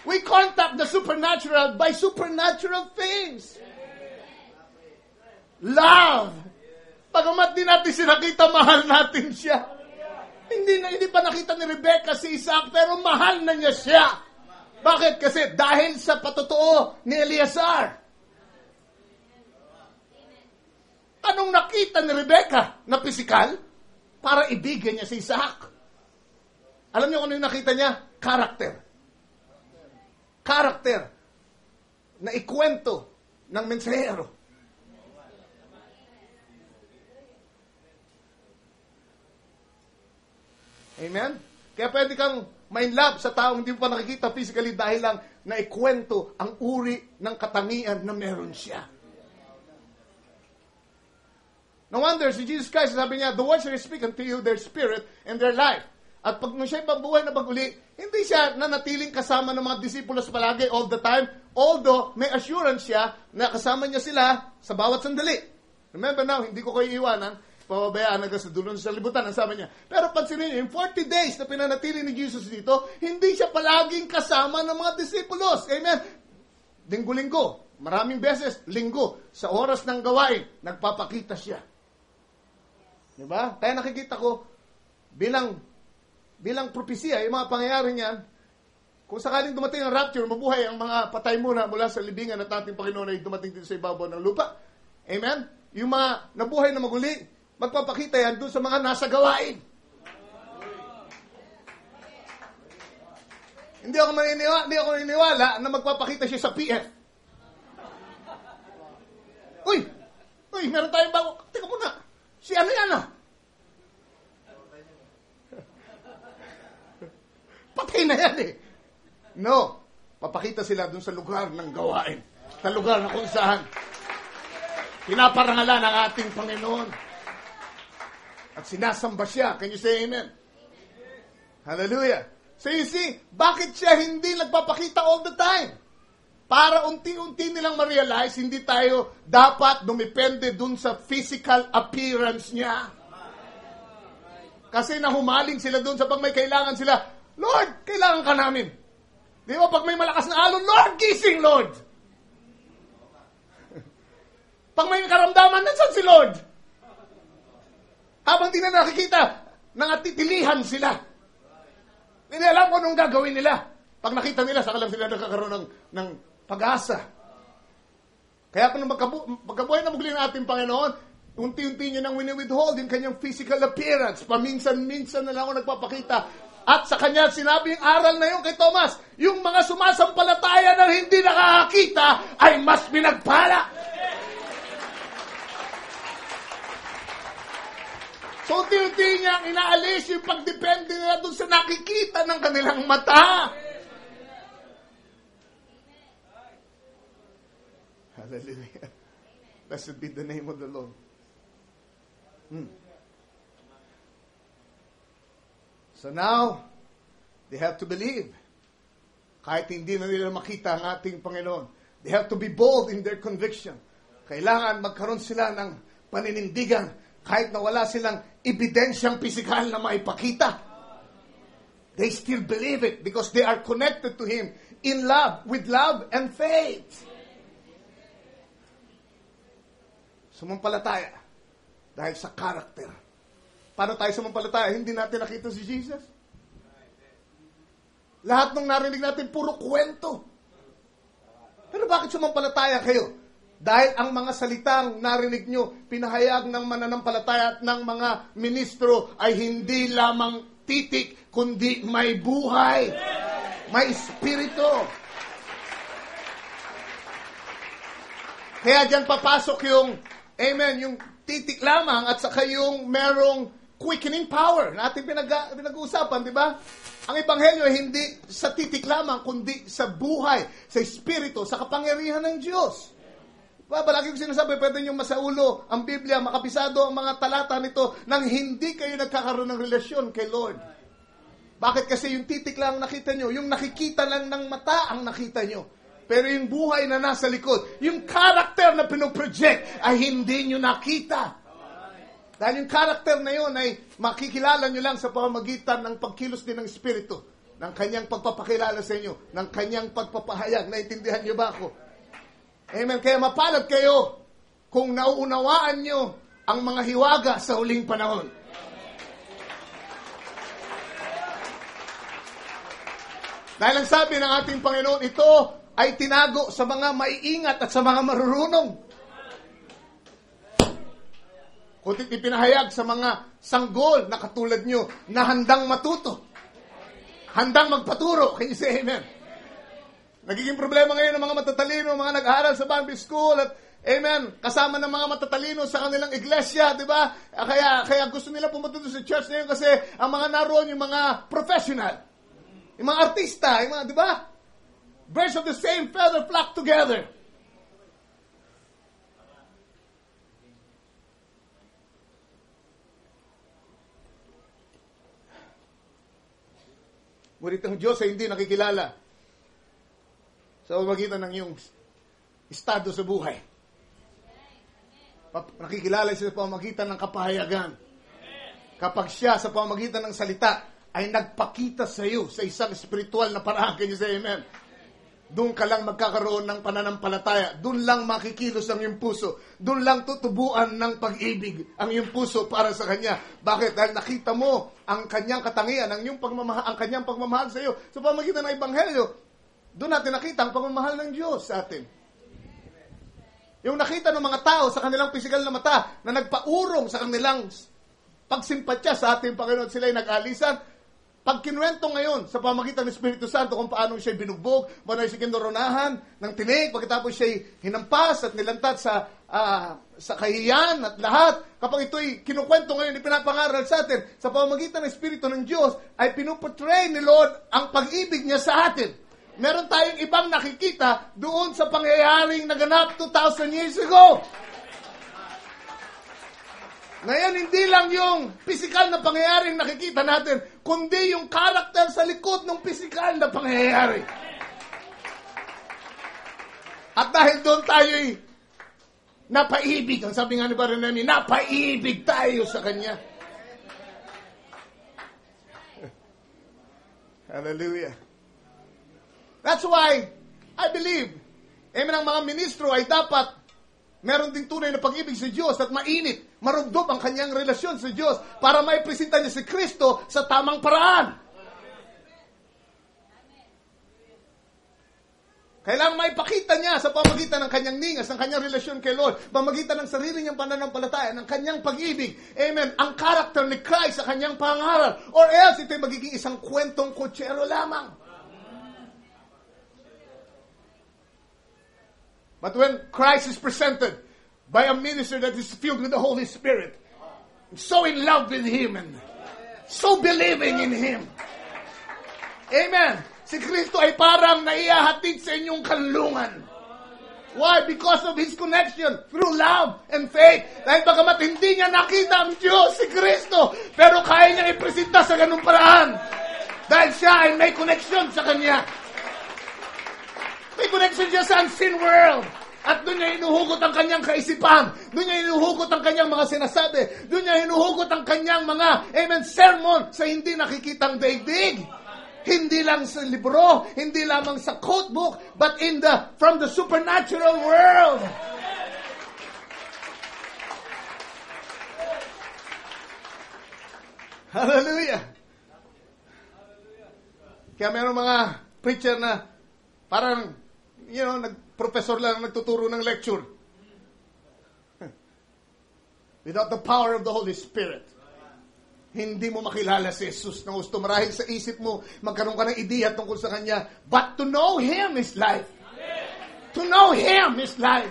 We contact the supernatural by supernatural things. Love. Pagamat di natin sinakita, mahal natin siya. Hindi pa nakita ni Rebecca si Isaac, pero mahal na niya siya. Bakit? Kasi dahil sa patotoo ni Eleazar. Anong nakita ni Rebecca na pisikal para ibigay niya si Isaac? Alam niyo kung ano yung nakita niya? Karakter na ikwento ng mensahero. Amen? Kaya pwede kang ma-inlove sa taong hindi mo pa nakikita physically dahil lang naikwento ang uri ng katangian na meron siya. No wonder, si Jesus Christ, sabi niya, the words I speak unto you, their spirit and their life. At pag nung siya'y mabuhay na baguli, hindi siya nanatiling kasama ng mga disipulos palagi all the time, although may assurance siya na kasama niya sila sa bawat sandali. Remember now, hindi ko kayo iwanan, pababayaan hanggang sa dulo sa libutan, ang sabi niya. Pero pansinin niyo, in 40 days na pinanatili ni Jesus dito, hindi siya palaging kasama ng mga disipulos. Amen? Linggo-linggo, maraming beses, linggo, sa oras ng gawain, nagpapakita siya. Diba? Kaya nakikita ko, bilang propesya, yung mga pangyayari niyan, kung sakaling dumating ang rapture, mabuhay ang mga patay muna mula sa libingan at ating Panginoon ay dumating dito sa ibabaw ng lupa. Amen? Yung mga nabuhay na maguli, magpapakita yan doon sa mga nasa gawain. Hindi ako naniniwala na magpapakita siya sa PF. Uy, meron tayong bago. Teka muna. Si ano yan ah? Patay na yan eh. No. Papakita sila dun sa lugar ng gawain. Sa lugar na kung saan pinaparangalan ang ating Panginoon. At sinasamba siya. Can you say amen? Hallelujah. So you see, bakit siya hindi nagpapakita all the time? Para unti-unti nilang ma-realize, hindi tayo dapat dumepende dun sa physical appearance niya. Kasi nahumaling sila dun sa pag may kailangan sila, Lord, kailangan ka namin. Di ba, pag may malakas na alon, Lord, gising, Lord. Pag may karamdaman, nandiyan si Lord. Habang di na nakikita, nangatitilihan sila. Hindi alam kung anong gagawin nila. Pag nakita nila, saka lang sila nakakaroon ng pag-asa. Kaya kung magkabuhay na mugli ng ating Panginoon, unti-unti niya nang wini-withhold yung kanyang physical appearance. Paminsan-minsan na lang ako nagpapakita. At sa kanya sinabi yung aral na yun kay Thomas, yung mga sumasampalataya na hindi nakakakita ay mas pinagpala. So unti-unti niya inaalis yung pagdepende nila doon sa nakikita ng kanilang mata. Hallelujah. Blessed be the name of the Lord. So now, they have to believe. Kahit hindi na nila makita ang ating Panginoon. They have to be bold in their conviction. Kailangan magkaroon sila ng paninindigan kahit na wala silang ebidensyang pisikal na maipakita. They still believe it because they are connected to Him in love, with love and faith. Sumampalataya dahil sa character. Paano tayo sumampalataya? Hindi natin nakita si Jesus. Lahat ng narinig natin, puro kwento. Pero bakit sumampalataya kayo? Dahil ang mga salitang narinig nyo, pinahayag ng mananampalataya at ng mga ministro ay hindi lamang titik, kundi may buhay. May espiritu. Kaya dyan papasok yung amen, yung titik lamang at saka yung merong quickening power na ating pinag-uusapan, di ba? Ang ebanghelyo ay hindi sa titik lamang, kundi sa buhay, sa espiritu, sa kapangyarihan ng Diyos. Palagi ko sinasabi, pwede nyo masaulo ang Biblia, makabisado ang mga talata nito nang hindi kayo nagkakaroon ng relasyon kay Lord. Bakit? Kasi yung titik lang nakita nyo, yung nakikita lang ng mata ang nakita nyo. Pero yung buhay na nasa likod, yung character na pinoproject ay hindi nyo nakita. Dahil yung character na yun ay makikilala nyo lang sa pamamagitan ng pagkilos din ng Espiritu, ng kanyang pagpapakilala sa inyo, ng kanyang pagpapahayag. Naintindihan nyo ba ako? Amen. Kaya mapalad kayo kung nauunawaan nyo ang mga hiwaga sa huling panahon. Dahil ang sabi ng ating Panginoon, ito ay tinago sa mga maiingat at sa mga marurunong. Kundi ipinahayag sa mga sanggol na katulad nyo na handang matuto. Handang magpaturo. Can you say amen? Nagiging problema ngayon ng mga matatalino, mga nag-aaral sa Bible School at amen, kasama ng mga matatalino sa kanilang iglesia, di ba? Kaya gusto nila pumunta doon sa church ngayon kasi ang mga naroon yung mga professional. Yung mga artista, yung mga, di ba? Birds of the same feather flock together. Ngunit ang Diyos ay hindi nakikilala sa pamamagitan ng iyong estado sa buhay. Nakikilala siya sa pamamagitan ng kapahayagan. Kapag siya sa pamamagitan ng salita ay nagpakita sa iyo sa isang spiritual na paraan. Can you say amen? Doon ka lang magkakaroon ng pananampalataya. Doon lang makikilos ang iyong puso. Doon lang tutubuan ng pag-ibig ang iyong puso para sa Kanya. Bakit? Dahil nakita mo ang Kanyang katangian, ang Kanyang pagmamahal sa iyo. Sa pamamagitan ng Ebanghelyo, doon natin nakita ang pagmamahal ng Diyos sa atin. Yung nakita ng mga tao sa kanilang pisikal na mata na nagpaurong sa kanilang pagsimpatya sa ating Panginoon, sila ay nag-alisan. Pag kinuwento ngayon sa pamagitan ng Espiritu Santo kung paano siya binugbog, paano siya kinoronahan ng tinig, pagkatapos siya hinampas at nilantad sa kahiyan at lahat, kapag ito'y kinukwento ngayon, ipinapangaral sa atin, sa pamagitan ng Espiritu ng Diyos, ay pinuportray ni Lord ang pag-ibig niya sa atin. Meron tayong ibang nakikita doon sa pangyayaring naganap 2,000 years ago. Ngayon, hindi lang yung physical na pangyayaring nakikita natin, kundi yung karakter sa likod ng physical na pangyayari. At dahil doon tayo'y napaibig. Ang sabi nga ni Baranami, napaibig tayo sa Kanya. Hallelujah. That's why I believe, ang mga ministro ay dapat meron ding tunay na pag-ibig sa Diyos at mainit, marugdog ang kanyang relasyon sa Diyos para maipresenta niya si Kristo sa tamang paraan. Kailangan maipakita niya sa pamagitan ng kanyang ningas, ng kanyang relasyon kay Lord, pamagitan ng sarili niyang pananampalataya, ng kanyang pag-ibig. Amen. Ang karakter ni Christ sa kanyang pangaral. Or else, ito'y magiging isang kwentong kutsero lamang. But when Christ is presented by a minister that is filled with the Holy Spirit, so in love with Him and so believing in Him, amen, si Kristo ay parang naihahatid sa inyong kanlungan. Why? Because of His connection through love and faith. Dahil bagamat hindi niya nakita ang Diyos, si Kristo, pero kaya niya ipresenta sa ganung paraan. Dahil siya ay may connection sa Kanya. May connection siya sa unseen world. At doon niya hinuhugot ang kanyang kaisipan. Doon niya hinuhugot ang kanyang mga sinasabi. Doon niya hinuhugot ang kanyang mga, amen, sermon sa hindi nakikitang daigdig. Hindi lang sa libro, hindi lamang sa quote book, but from the supernatural world. Hallelujah. Kaya mayroong mga preacher na parang, professor lang nagtuturo ng lecture. Without the power of the Holy Spirit, hindi mo makilala si Jesus na gusto. Marahil sa isip mo, magkaroon ka ng ideya tungkol sa Kanya. But to know Him is life. To know Him is life.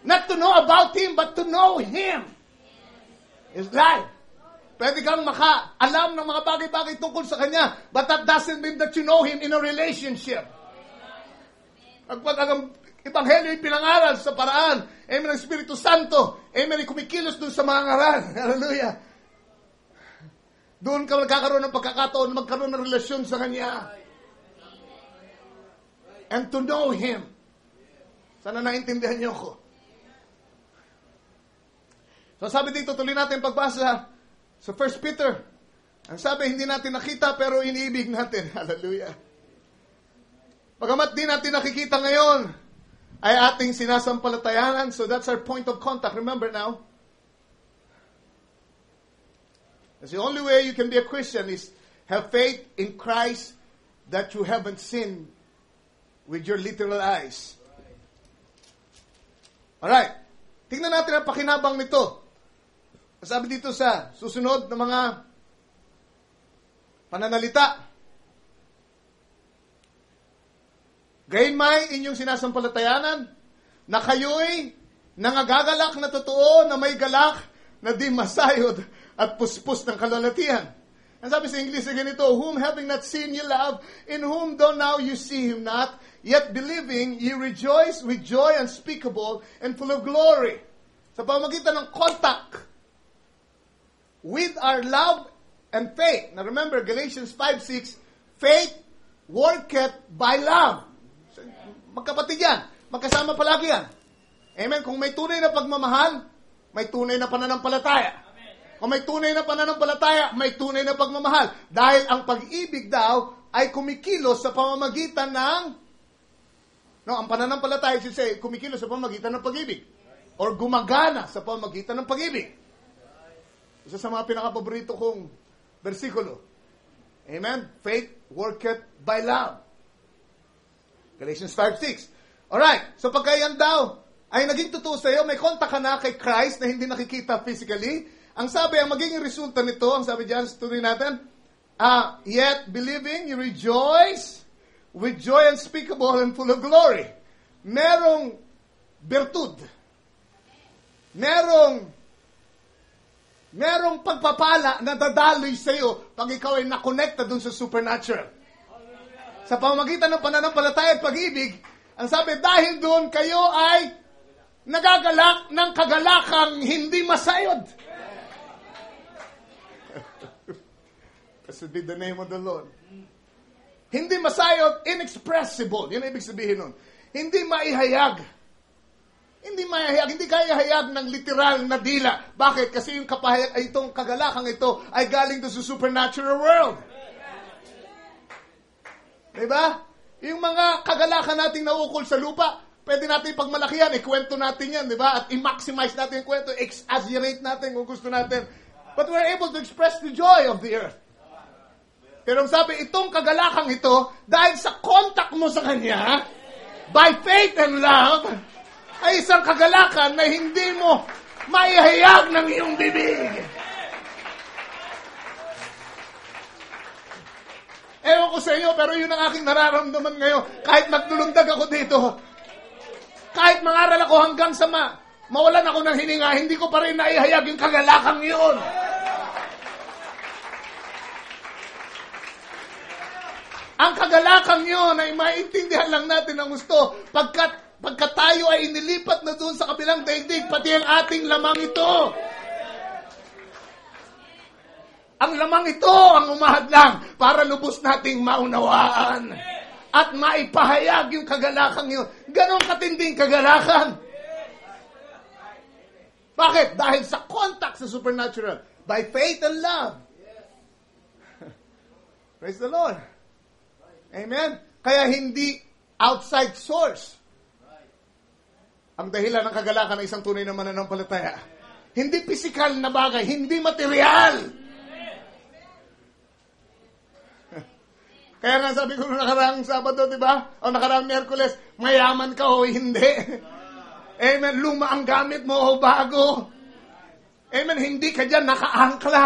Not to know about Him, but to know Him is life. Pwede kang makaalam ng mga bagay-bagay tungkol sa Kanya, but that doesn't mean that you know Him in a relationship. Pag ang Ebanghelyo ay pinangaral sa paraan, amen, ng Espiritu Santo, amen, ay kumikilos doon sa mga ngaral. Hallelujah. Doon ka magkakaroon ng pagkakataon, magkaroon ng relasyon sa Kanya. And to know Him. Sana naintindihan niyo ko. So sabi dito, tuloy natin pagbasa sa 1 Peter. Ang sabi, hindi natin nakita pero iniibig natin. Hallelujah. Bagamat di natin nakikita ngayon, ay ating sinasampalatayanan. So that's our point of contact. Remember now. That's the only way you can be a Christian is have faith in Christ that you haven't seen with your literal eyes. Alright. Tingnan natin ang pakinabang nito. Sabi dito sa susunod na mga pananalita. Gayunmay inyong sinasampalatayanan na kayo'y nangagagalak na totoo na may galak na di masayod at puspos ng kalalatian. Ang sabi sa English ay ganito, whom having not seen ye love, in whom though now you see him not, yet believing ye rejoice with joy unspeakable and full of glory. Sa pamamagitan ng contact with our love and faith. Now remember, Galatians 5:6, faith worketh by love. So, magkapatid yan. Magkasama palagi yan. Amen? Kung may tunay na pagmamahal, may tunay na pananampalataya. Kung may tunay na pananampalataya, may tunay na pagmamahal. Dahil ang pag-ibig daw ay kumikilos sa pamamagitan ng, ang pananampalataya, kumikilos sa pamamagitan ng pag-ibig. Or gumagana sa pamamagitan ng pag-ibig. Isa sa mga pinakapaborito kong versikulo. Amen? Faith worketh by love. Galatians 5:6. Alright, so pagka yan daw ay naging totoo sa iyo, may kontak ka na kay Christ na hindi nakikita physically. Ang sabi, ang magiging resulta nito, ang sabi dyan, tuloy natin, yet believing, you rejoice with joy unspeakable and full of glory. Merong bertud. Merong pagpapala na dadaloy sa iyo pag ikaw ay nakonekta dun sa supernatural. Sa pamamagitan ng pananampalataya at pag-ibig, ang sabi, dahil doon kayo ay nagagalak ng kagalakang hindi masayod. Blessed be the name of the Lord. Hindi masayod, inexpressible. Yun ang ibig sabihin nun. Hindi maihayag. Hindi kaya hayag ng literal na dila. Bakit? Kasi yung itong kagalakang ito ay galing doon sa supernatural world. Diba? Yung mga kagalakan nating naukol sa lupa, pwede natin pagmalakihan, ikwento natin yan, diba? At i-maximize natin yung kwento, exaggerate natin kung gusto natin. But we're able to express the joy of the earth. Pero sabi, itong kagalakang ito, dahil sa contact mo sa Kanya, by faith and love, ay isang kagalakan na hindi mo maihayag ng iyong bibig. Ewan ko sa inyo, pero yun ang aking nararamdaman ngayon. Kahit nagdulundag ako dito, kahit mangaral ako hanggang sa mawalan ako ng hininga, hindi ko pa rin naihayag yung kagalakang yun. Ang kagalakang yun ay maintindihan lang natin ang gusto pagka tayo ay inilipat na doon sa kabilang daigdig, pati ang ating lamang ito. Ang lamang ito ang umahadlang para lubos nating maunawaan at maipahayag yung kagalakang yun. Ganon katinding kagalakan. Bakit? Dahil sa contact sa supernatural. By faith and love. Praise the Lord. Amen? Kaya hindi outside source ang dahilan ng kagalakan ng isang tunay na mananampalataya. Hindi physical na bagay, hindi material. Kaya nga sabi ko nakaraang Sabado, di ba? O nakaraang Miyerkules, mayaman ka o hindi. Amen. Luma ang gamit mo o bago. Amen. Hindi ka dyan nakaangkla.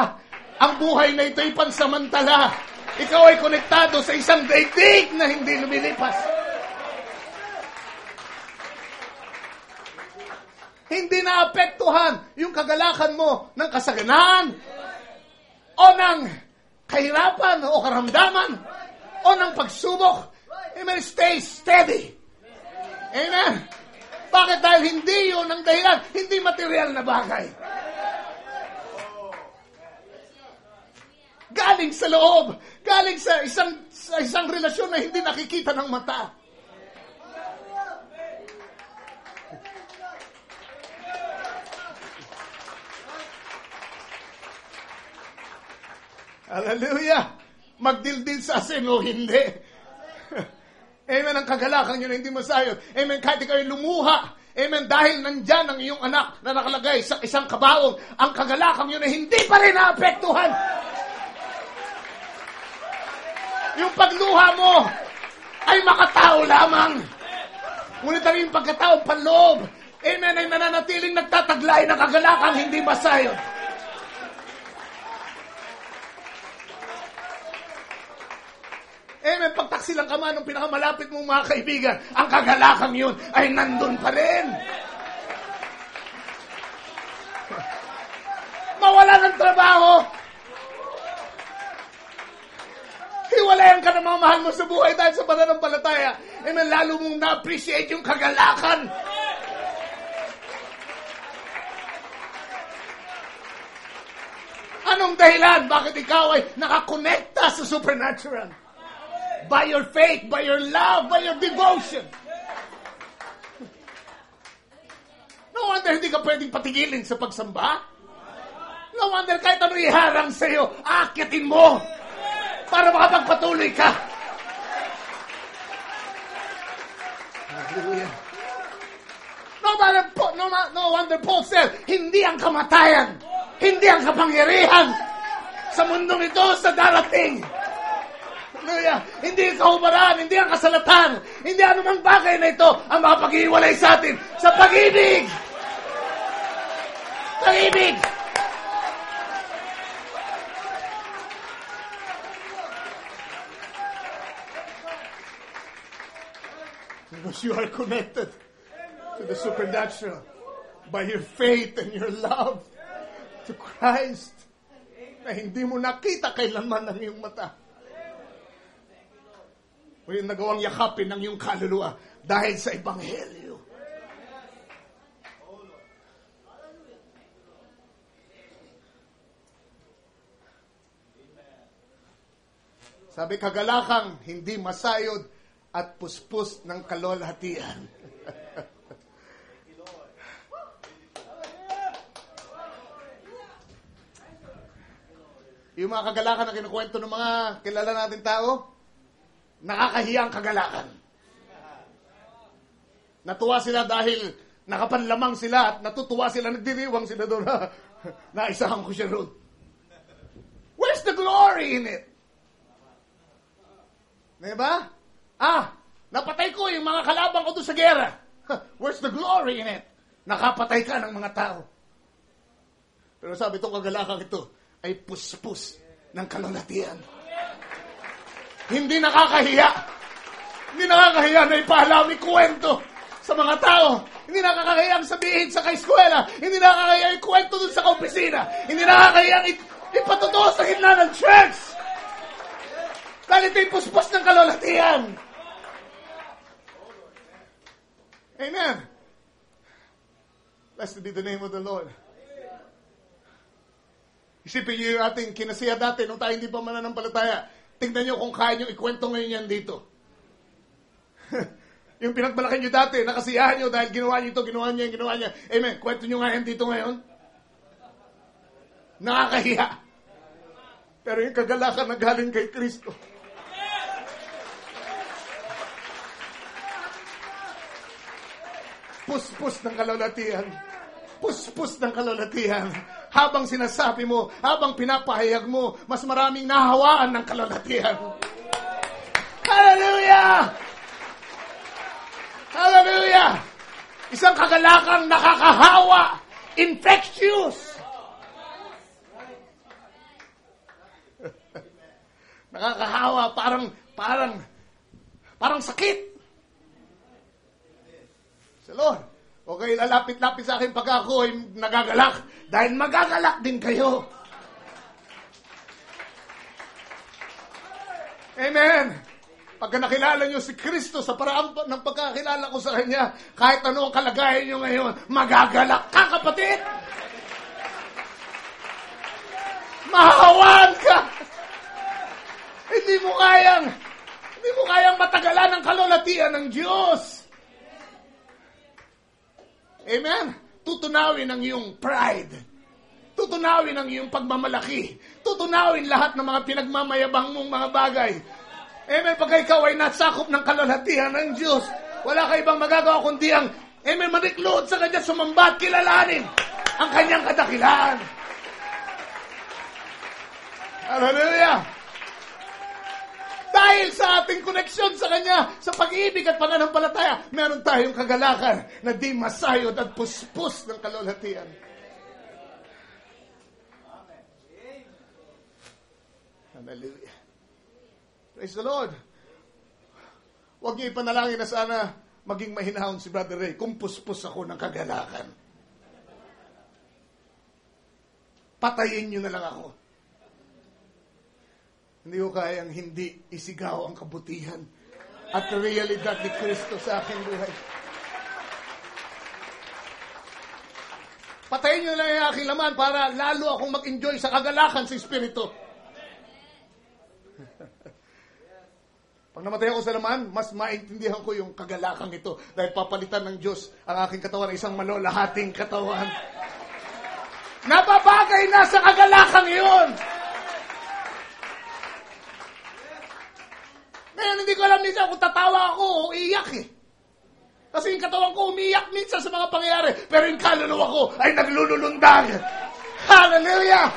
Ang buhay na ito'y pansamantala. Ikaw ay konektado sa isang daigdig na hindi lumilipas. Hindi naapektuhan yung kagalakan mo ng kasaganaan o ng kahirapan o karamdaman o ng pagsubok. Amen. Stay steady. Amen. Bakit? Dahil hindi yun ang dahilan. Hindi material na bagay. Galing sa loob. Galing sa isang relasyon na hindi nakikita ng mata. Hallelujah! Magdildil sa asin o hindi. Amen. Ang kagalakan yun hindi masayod. Amen. Kahit ikaw lumuha. Amen. Dahil nandyan ang iyong anak na nakalagay sa isang kabaong, ang kagalakan yun ay hindi pa rin naapektuhan. Yung pagluha mo ay makatao lamang. Ngunit ang iyong pagkatao panloob, amen, ay nananatiling nagtataglay ng kagalakang hindi masayod. Amen, pagtaksilang ka man ng pinakamalapit mong mga kaibigan, ang kagalakang yun ay nandun pa rin. Mawala ng trabaho, hiwalayan ka ng mga mahal mo sa buhay dahil sa pananampalataya. Amen, lalo mong na-appreciate yung kagalakan. Anong dahilan? Bakit ikaw ay nakakonekta sa supernatural? By your faith, by your love, by your devotion. No wonder hindi ka pwedeng patigilin sa pagsamba. No wonder kahit ano iharang sa'yo, aakitin mo para makapagpatuloy ka. Hallelujah. No wonder Paul said, hindi ang kamatayan, hindi ang kapangyarihan sa mundong ito sa darating. Hallelujah. Hindi ang kahubaran, hindi ang kasalatan, hindi anumang bagay na ito ang makapag-iwalay sa atin sa pag-ibig. Pag-ibig. Because you are connected to the supernatural by your faith and your love to Christ na hindi mo nakita kailanman ng iyong mata. O yung nagawang yakapin ng iyong kaluluwa dahil sa Ebanghelyo. Sabi, kagalakang hindi masayod at puspos ng kalwalhatian. Yung mga kagalakan na kinukwento ng mga kilala natin tao, nakakahiyang kagalakan. Natuwa sila dahil nakapanlamang sila at natutuwa sila, nagdiriwang sila doon. Naisahan ko siya doon. Where's the glory in it? Diba? Napatay ko yung mga kalabang ko doon sa gera. Where's the glory in it? Nakapatay ka ng mga tao. Pero sabi itong kagalakang ito ay puspos ng kalulatian. Hindi nakakahiya. Hindi nakakahiya na ipahalawi kwento sa mga tao. Hindi nakakahiya ang sabihin sa kaeskwela. Hindi nakakahiya ang kwento dun sa kaopisina. Hindi nakakahiya ang ipatutuo sa gitna ng church. Dahil ito'y puspos ng kalulatian. Amen. Blessed be the name of the Lord. Isipin niyo yung ating kinasiya dati nung tayo hindi pa mananampalataya. Tingnan niyo kung kaya niyo ikwento ngayon yan dito. Yung pinagmalaki niyo dati, nakasiyahan niyo dahil ginawa niyo ito, ginawa niya. Amen. Kwento niyo nga yan dito ngayon. Nakakahiya. Pero yung kagalakan na galing kay Kristo. Puspos ng kalulatian. Puspos ng kalulatian. Habang sinasabi mo, habang pinapahayag mo, mas maraming nahawaan ng kalulatian. Hallelujah! Hallelujah! Isang kagalakang nakakahawa, infectious. Nakakahawa, parang sakit. Sa Lord, okay, lalapit-lapit sa akin pag ako ay nagagalak. Dahil magagalak din kayo. Amen. Pagka nakilala nyo si Kristo sa paraan ng pagkakilala ko sa Kanya, kahit ano ang kalagayan nyo ngayon, magagalak ka, kapatid. Mahawaan ka. Hindi mo kayang matagalan ang kalulatian ng Diyos. Amen. Tutunawin ang iyong pride. Tutunawin ang iyong pagmamalaki. Tutunawin lahat ng mga pinagmamayabang mong mga bagay. Amen. Pagka ikaw ay nasakop ng kalulatian ng Diyos, wala ka ibang magagawa kundi ang, amen, maniklod sa Kanya, sumamba at kilalanin ang Kanyang kadakilaan. Hallelujah. Dahil sa ating koneksyon sa Kanya, sa pag-ibig at pananampalataya, meron tayong kagalakan na di masayod at puspos ng kalulhatian. Hallelujah. Praise the Lord. Huwag niyo ipanalangin na sana maging mahinahon si Brother Ray kung puspos ako ng kagalakan. Patayin niyo na lang ako. Hindi ko kayang hindi isigaw ang kabutihan at realidad ni Kristo sa aking buhay. Patayin niyo na lang ang aking laman para lalo akong mag-enjoy sa kagalakan sa Espiritu. Pag namatay ako sa laman, mas maintindihan ko yung kagalakang ito dahil papalitan ng Diyos ang aking katawan ng isang malolahating katawan. Nababagay na sa kagalakang iyon. Ngayon, hindi ko alam minsan kung tatawa ako o iyak eh. Kasi yung katawan ko umiyak minsan sa mga pangyayari, pero yung kaluluwa ko ay naglululundag. Hallelujah!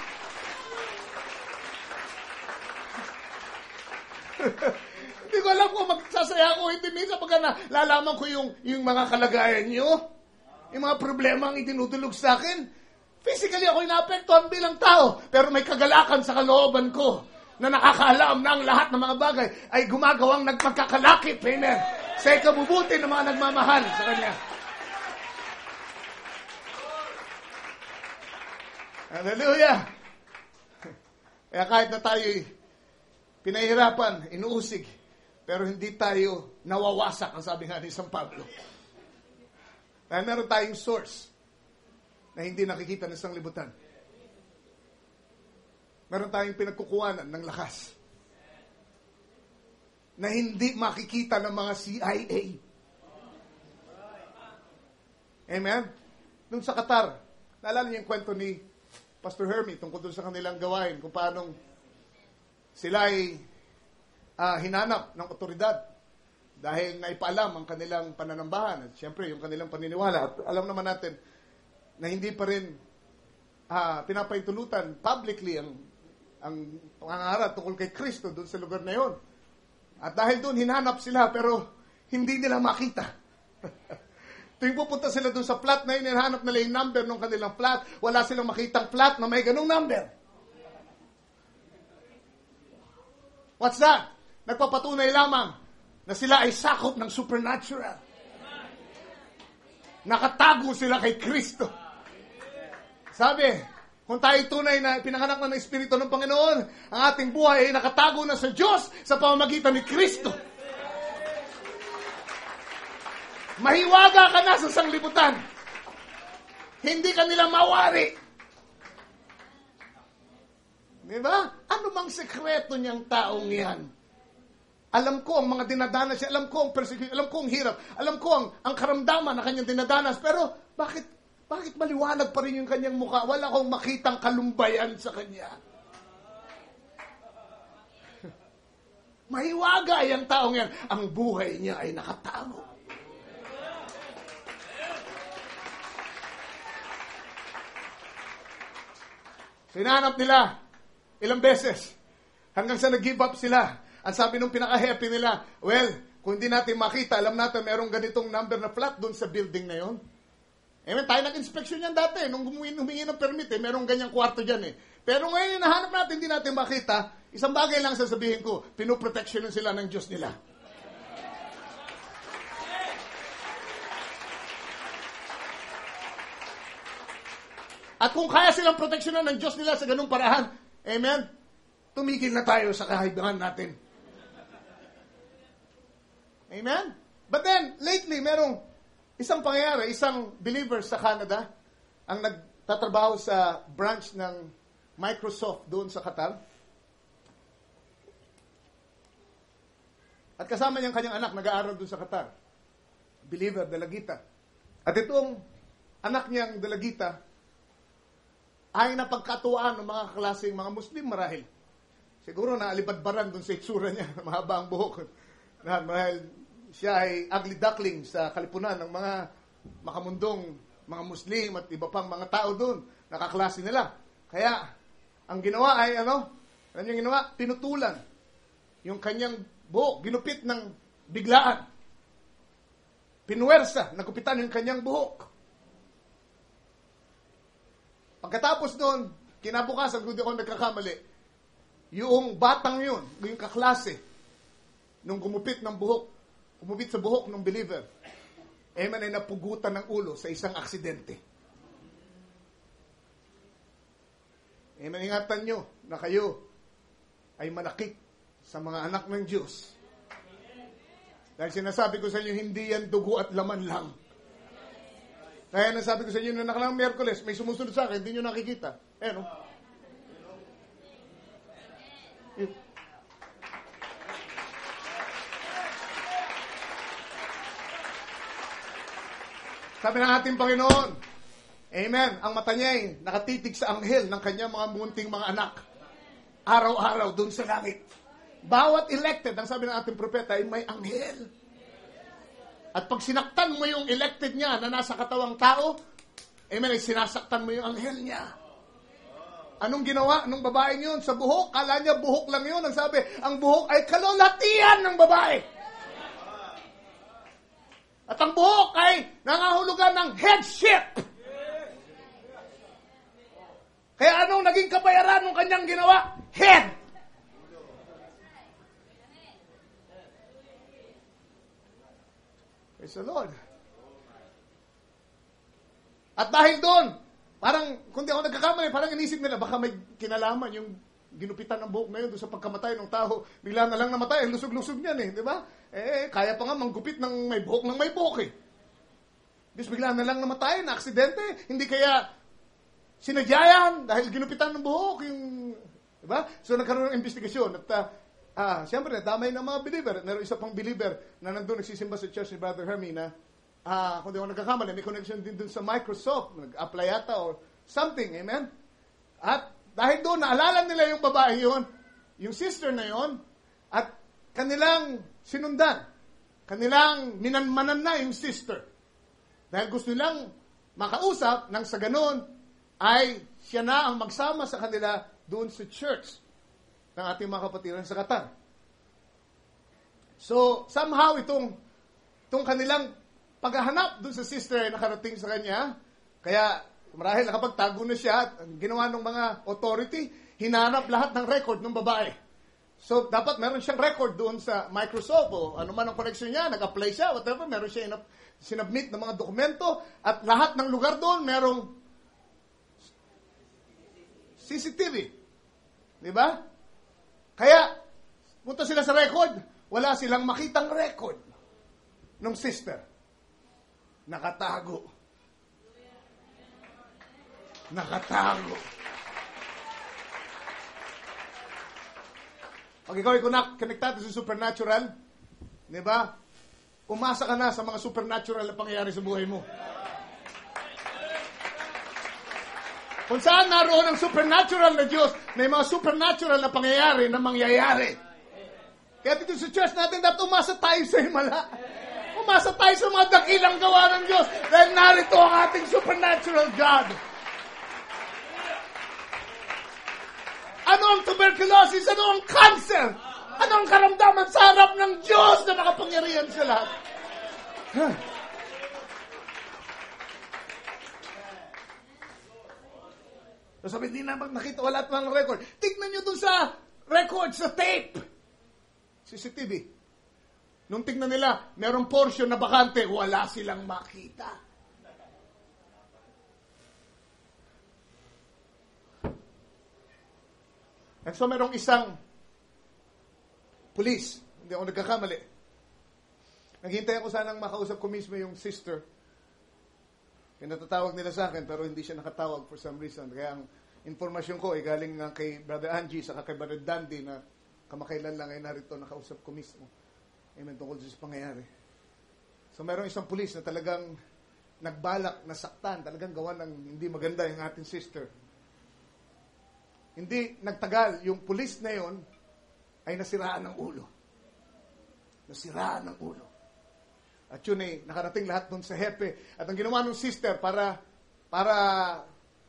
Hindi ko alam kung magsasaya ako, hindi minsan pagka nalalaman ko yung mga kalagayan nyo, yung mga problema ang itinutulog sa akin. Physically ako inaapektuhan bilang tao, pero may kagalakan sa kalooban ko na nakakaalam na ang lahat ng mga bagay ay gumagawang nagpagkakalakip. Amen. Sa ikabubuti ng mga nagmamahal sa Kanya. Hallelujah! Kaya kahit na tayo'y pinahirapan, inuusig, pero hindi tayo nawawasak, ang sabi nga ni San Pablo. Dahil meron tayong source na hindi nakikita ng sanglibutan. Meron tayong pinagkukuhanan ng lakas na hindi makikita ng mga CIA. Amen? Doon sa Qatar, naalala niyo yung kwento ni Pastor Hermie tungkol doon sa kanilang gawain, kung paanong sila ay hinanap ng otoridad dahil naipaalam ang kanilang pananambahan at siyempre yung kanilang paniniwala. At alam naman natin na hindi pa rin pinapaintulutan publicly ang pangangaral tungkol kay Kristo doon sa lugar na yon. At dahil doon, hinanap sila pero hindi nila makita. Tuwing pupunta sila doon sa flat na yun, hinahanap nila yung number ng kanilang flat, wala silang makitang flat na may ganung number. What's that? Nagpapatunay lamang na sila ay sakop ng supernatural. Nakatago sila kay Kristo. Sabi, kung tayo tunay na pinanganak na ng Espiritu ng Panginoon, ang ating buhay ay nakatago na sa Diyos sa pamamagitan ni Kristo. Mahiwaga ka na sa sanglibutan. Hindi ka nila mawari. Diba? Ano mang sekreto niyang taong yan? Alam ko ang mga dinadanas siya, alam ko ang persecution, alam ko ang hirap, alam ko ang karamdaman na kanyang dinadanas, pero bakit maliwanag pa rin yung kanyang mukha? Wala akong makitang kalumbayan sa kanya. Mahiwaga yung taong yan. Ang buhay niya ay nakatago. Sinanap nila ilang beses hanggang sa nag-give up sila. Ang sabi nung pinaka-happy nila, well, kung hindi natin makita, alam natin merong ganitong number na flat doon sa building na yon. Tayo nag-inspection yan dati. Nung humingi ng permit, merong ganyang kwarto dyan eh. Pero ngayon, nahanap natin, hindi natin makita. Isang bagay lang sasabihin ko, pinoproteksyonan sila ng Diyos nila. At kung kaya silang proteksyonan ng Diyos nila sa ganung paraan, amen, tumigil na tayo sa kahibangan natin. Amen? But then, lately, merong isang pangyayari, isang believer sa Canada, ang nagtatrabaho sa branch ng Microsoft doon sa Qatar. At kasama niyang kanyang anak, nag-aaral doon sa Qatar. Believer, dalagita. At itong anak niyang dalagita, ay napagkatuwaan ng mga klaseng mga Muslim marahil. Siguro naalibadbaran doon sa itsura niya, mahaba ang buhok. Dahil siya ay ugly duckling sa kalipunan ng mga makamundong mga Muslim at iba pang mga tao doon. Nakaklase nila. Kaya, ang ginawa ay ano yung ginawa? Pinutulan yung kanyang buhok, ginupit ng biglaan. Pinuwersa, nagupitan yung kanyang buhok. Pagkatapos doon, kinabukasan, kung di ako nagkakamali, yung batang yun, yung kaklase, nung gumupit ng buhok, gumupit sa buhok ng believer, man ay napugutan ng ulo sa isang aksidente. Ingatan nyo na kayo ay manakit sa mga anak ng Diyos. Dahil sinasabi ko sa inyo, hindi yan dugo at laman lang. Kaya nasabi ko sa inyo na nakalang Miyerkules, may sumusunod sa akin, hindi nyo nakikita. No? Sabi ng ating Panginoon, amen, ang mata niya ay nakatitig sa anghel ng kanyang mga munting mga anak. Araw-araw doon sa langit. Bawat elected, ang sabi ng ating propeta, ay may anghel. At pag sinaktan mo yung elected niya na nasa katawang tao, amen, ay sinasaktan mo yung anghel niya. Anong ginawa nung babae yun sa buhok? Kala niya buhok lang yun. Ang sabi, ang buhok ay kalulatian ng babae. At ang buhok ay nangahulugan ng headship. Kaya anong naging kabayaran ng kanyang ginawa? Head. Praise the Lord. At dahil doon, parang, kung di ako nagkakamali, parang inisip nila, baka may kinalaman yung ginupitan ng buhok na yun doon sa pagkamatay ng tao. Bigla na lang namatay, ang lusog-lusog niyan di ba? Kaya pa nga manggupit ng may buhok Diyos, bigla na lang namatay, na aksidente. Hindi kaya sinadyayan dahil ginupitan ng buhok, di ba? So nagkaroon ng investigasyon at siyempre, damay ng mga believer. Meron isa pang believer na nandun nagsisimba sa church ni Brother Hermie na kung di ako nagkakamali, may connection din dun sa Microsoft, nag-apply yata or something, amen? At dahil doon, naalala nila yung babae yun, yung sister na yun, at kanilang sinundan, kanilang minanmanan na yung sister. Dahil gusto nilang makausap, nang sa ganun, ay siya na ang magsama sa kanila doon sa church ng ating mga kapatiran sa Qatar. So, somehow itong kanilang paghahanap doon sa sister ay nakarating sa kanya. Kaya, marahil nakapagtago na siya at ginawa ng mga authority, hinanap lahat ng record ng babae. So, dapat meron siyang record doon sa Microsoft o ano man ang connection niya, nag-apply siya, whatever, meron siya sinubmit ng mga dokumento at lahat ng lugar doon merong CCTV. Di ba? Kaya, punta sila sa record, wala silang makitang record ng sister. Nakatago. Pag ikaw ay konektado sa supernatural, di ba? Umasa ka na sa mga supernatural na pangyayari sa buhay mo. Kung saan naroon ang supernatural na Diyos, may mga supernatural na pangyayari na mangyayari. Kaya dito sa church natin, dapat umasa tayo sa Himala. Umasa tayo sa mga dakilang gawa ng Diyos dahil narito ang ating supernatural God. Ano ang tuberculosis? Ano ang cancer? Ano ang karamdaman sa harap ng Diyos na nakapangyarihan sa lahat? So sabi, hindi na nakita, wala ng record. Tignan nyo dun sa record, sa tape. CCTV. Nung tignan nila, merong portion na bakante, wala silang makita. And so merong isang police, hindi ako nagkakamali. Naghintay ako sanang makausap ko mismo yung sister. Pinatatawag nila sa akin pero hindi siya nakatawag for some reason. Kaya ang informasyon ko ay galing nga kay Brother Angie sa kay Brother Dandy na kamakailan lang ay narito nakausap ko mismo. Amen, tungkol sa pangyayari. So mayroong isang pulis na talagang nagbalak na saktan, talagang gawa ng hindi maganda yung ating sister. Hindi nagtagal, yung pulis na yon ay nasiraan ng ulo. Nasiraan ng ulo. At yun ay nakarating lahat doon sa hepe. At ang ginawa ng sister para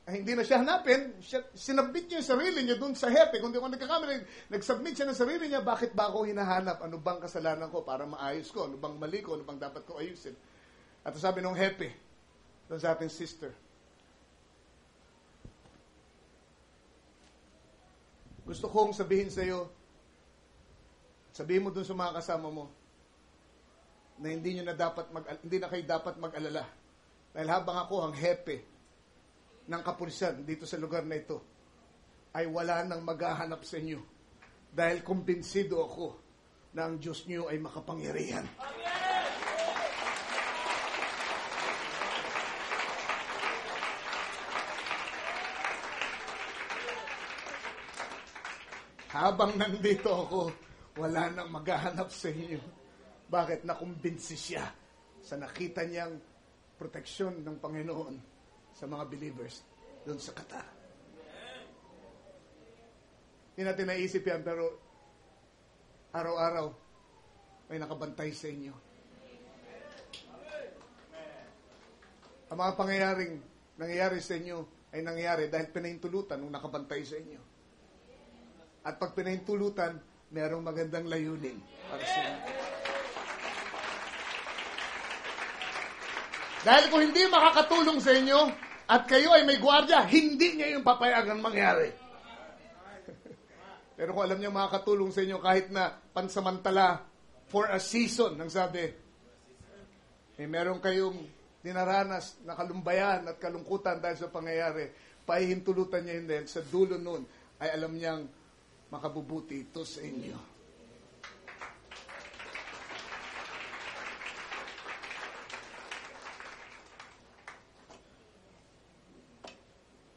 hindi na siya hanapin, sinabit niya yung sarili niya dun sa hepe. Kung di ako nagkakamali, nagsubmit siya ng sarili niya, bakit ba ako hinahanap? Ano bang kasalanan ko para maayos ko? Ano bang mali ko? Ano bang dapat ko ayusin? At sabi nung hepe, dun sa ating sister, gusto kong sabihin sa iyo, sabihin mo dun sa mga kasama mo, na hindi na kayo dapat mag-alala. Dahil habang ako ang hepe ng kapulisan dito sa lugar na ito, ay wala nang maghahanap sa inyo. Dahil kumbinsido ako na ang Diyos niyo ay makapangyarihan. Habang nandito ako, wala nang maghahanap sa inyo. Bakit? Nakumbinsi siya sa nakita niyang proteksyon ng Panginoon sa mga believers doon sa Qatar. Hindi natin naisip yan, pero araw-araw may nakabantay sa inyo. Ang mga pangyayaring nangyayari sa inyo ay nangyayari dahil pinahintulutan nung nakabantay sa inyo. At pag pinahintulutan, merong magandang layunin para sa inyo. Dahil kung hindi makakatulong sa inyo, at kayo ay may gwardiya, hindi niya yung papayagan mangyari. Pero kung alam niyo makakatulong sa inyo kahit na pansamantala for a season, nang sabi, meron kayong dinaranas na kalumbayan at kalungkutan dahil sa pangyayari, pahihintulutan niya yun din. Sa dulo nun, ay alam niyang makabubuti ito sa inyo.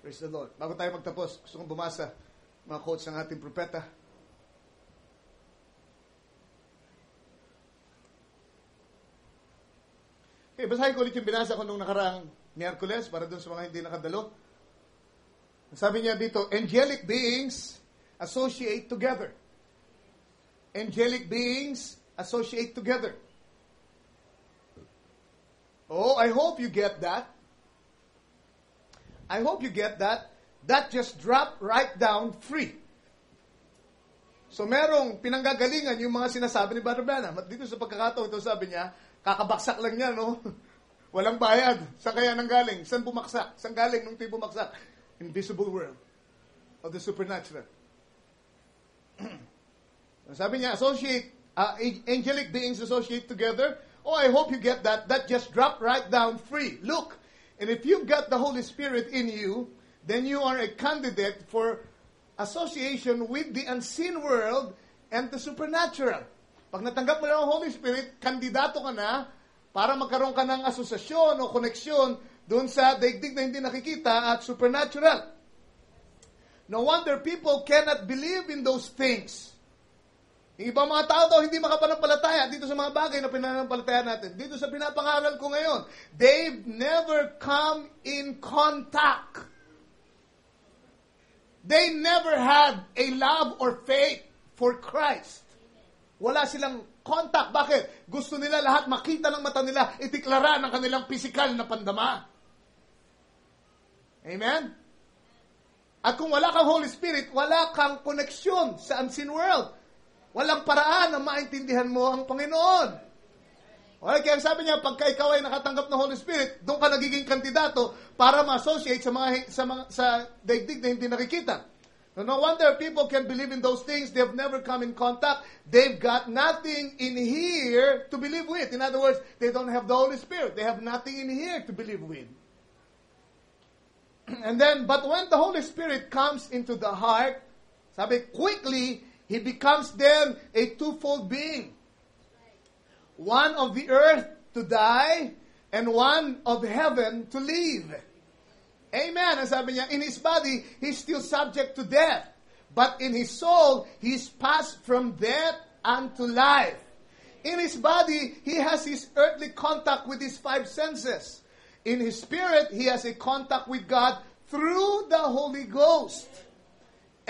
Praise the Lord. Bago tayo magtapos, gusto kong bumasa mga quotes ng ating propeta. Okay, basahin ko ulit yung binasa ko nung nakaraang Miyerkules para dun sa mga hindi nakadalo. Sabi niya dito, angelic beings associate together. Angelic beings associate together. Oh, I hope you get that. I hope you get that. That just dropped right down free. So merong pinanggagalingan yung mga sinasabi ni Brother Branham. At dito sa pagkakataon, ito sabi niya, kakabaksak lang niya, no? Walang bayad. Saan kaya nanggaling? Saan bumaksak? Saan galing nung tayo bumaksak? Invisible world of the supernatural. Sabi niya, angelic beings associate together. Oh, I hope you get that. That just dropped right down free. Look. And if you've got the Holy Spirit in you, then you are a candidate for association with the unseen world and the supernatural. Pag natanggap mo lang ang Holy Spirit, kandidato ka na para magkaroon ka ng asosasyon o koneksyon doon sa daigdig na hindi nakikita at supernatural. No wonder people cannot believe in those things. Yung ibang mga tao daw hindi makapanampalataya dito sa mga bagay na pinanampalataya natin. Dito sa pinapangaral ko ngayon, they've never come in contact. They never had a love or faith for Christ. Wala silang contact. Bakit? Gusto nila lahat makita ng mata nila, itiklara ng kanilang physical na pandama. Amen? At kung wala kang Holy Spirit, wala kang koneksyon sa unseen world. Walang paraan na maintindihan mo ang Panginoon. Okay, kaya sabi niya, pagka ikaw ay nakatanggap ng Holy Spirit, doon ka nagiging kandidato para ma-associate sa daigdig na hindi nakikita. No wonder people can believe in those things. They've never come in contact. They've got nothing in here to believe with. In other words, they don't have the Holy Spirit. They have nothing in here to believe with. And then, but when the Holy Spirit comes into the heart, sabi, quickly, He becomes then a twofold being. One of the earth to die, and one of heaven to live. Amen. Ang sabi niya, in his body, he's still subject to death. But in his soul, he's passed from death unto life. In his body, he has his earthly contact with his five senses. In his spirit, he has a contact with God through the Holy Ghost.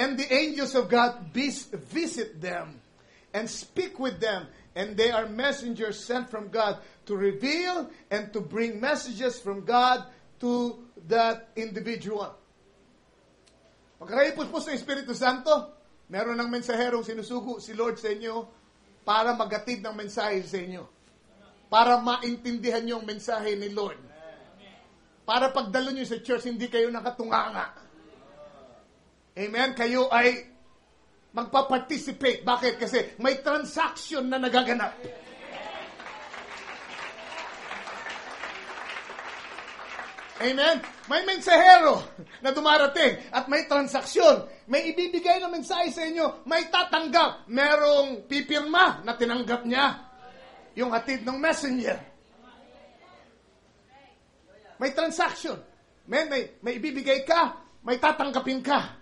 And the angels of God visit them and speak with them. And they are messengers sent from God to reveal and to bring messages from God to that individual. Pagkakaipos ng Espiritu Santo, meron ng mensaherong sinusugo si Lord sa inyo para magatid ng mensahe sa inyo. Para maintindihan nyo ang mensahe ni Lord. Para pagdalo nyo sa church, hindi kayo nakatunganga. Amen? Kayo ay magpa-participate. Bakit? Kasi may transaction na nagaganap. Amen? May mensahero na dumarating at may transaksyon. May ibibigay na mensahe sa inyo. May tatanggap. Merong pipirma na tinanggap niya. Yung hatid ng messenger. May transaction. May ibibigay ka. May tatanggapin ka.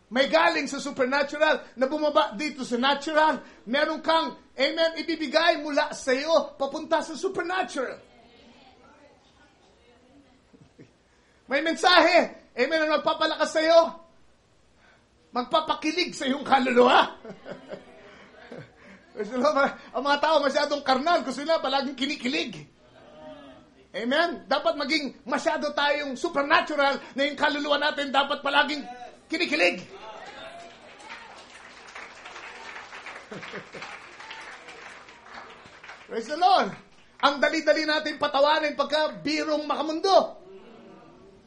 May galing sa supernatural na bumaba dito sa natural. Meron kang, amen, ibibigay mula sa iyo papunta sa supernatural. May mensahe, amen, na magpapalakas sa iyo. Magpapakilig sa iyong kaluluwa. Ang mga tao masyadong karnal, gusto nila palaging kinikilig. Amen? Dapat maging masyado tayong supernatural na yung kaluluwa natin dapat palaging kinikilig. Praise the Lord. Ang dali-dali natin patawanin pagka birong makamundo.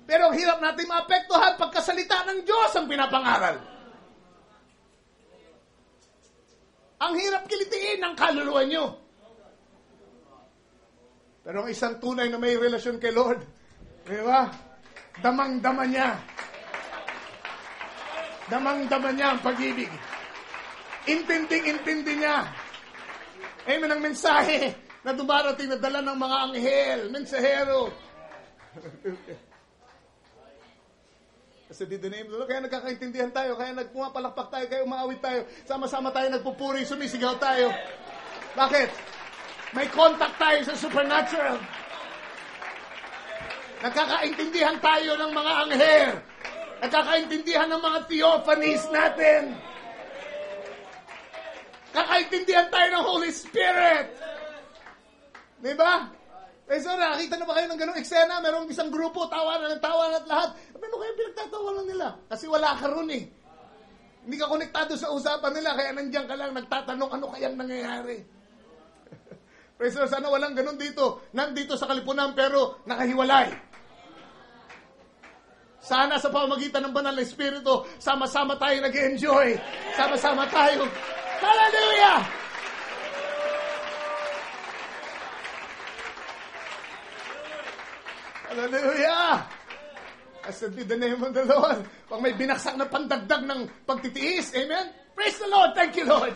Pero ang hirap natin maapektuhan pagkasalita ng Diyos ang pinapangaral. Ang hirap kilitiin ng kaluluwa nyo. Pero ang isang tunay na may relasyon kay Lord, di ba? Damang-dama niya. Damang-dama niya ang pag-ibig. Intinding-intindi niya. Amen ang mensahe na dumarating na dala ng mga anghel, mensahero. Kasi di the name of the Lord, kaya nagkakaintindihan tayo, kaya nagpumapalakpak tayo, kaya umaawit tayo, sama-sama tayo nagpupuri, sumisigaw tayo. Bakit? May contact tayo sa supernatural. Nagkakaintindihan tayo ng mga anghel. Nagkakaintindihan ng mga theophanies natin. Kakaintindihan tayo ng Holy Spirit. Diba? So, nakakita na ba kayo ng ganong eksena? Merong isang grupo, tawanan at lahat. Ano kayo pinagtatawanan nila? Kasi wala ka ron eh. Hindi ka konektado sa usapan nila, kaya nandiyan ka lang nagtatanong ano kayang nangyayari. Praise the Lord, sana walang ganon dito. Nandito sa Kalipunan pero nakahiwalay. Sana sa pamamagitan ng banal na Espiritu, sama-sama tayo nag-enjoy. Sama-sama tayo. Hallelujah! Hallelujah! Blessed be the name of the Lord. Pag may binaksak na pandagdag ng pagtitiis, amen? Praise the Lord! Thank you, Lord!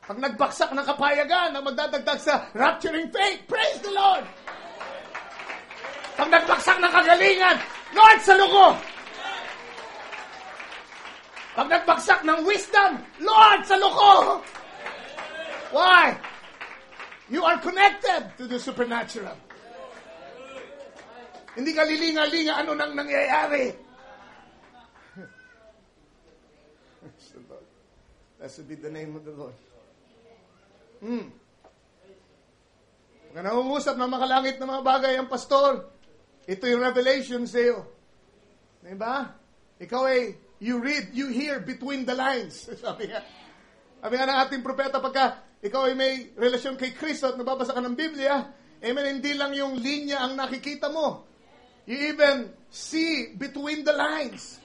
Pag nagbaksak ng kapayagan na magdadagdag sa rapturing faith, praise the Lord! Pag nagbaksak ng kagalingan, Lord, saluko ko! Pag nagbaksak ng wisdom, Lord, saluko ko! Why? You are connected to the supernatural. Hindi ka lilinga-linga ano nang nangyayari. Blessed be the name of the Lord. Pag nangungusap ng makalangit na mga bagay ang pastor, ito yung revelation sa iyo. Diba? Ikaw ay, you read, you hear between the lines. Sabi nga ng ating propeta, pagka ikaw ay may relasyon kay Kristo at nababasa ka ng Biblia, amen, hindi lang yung linya ang nakikita mo. You even see between the lines.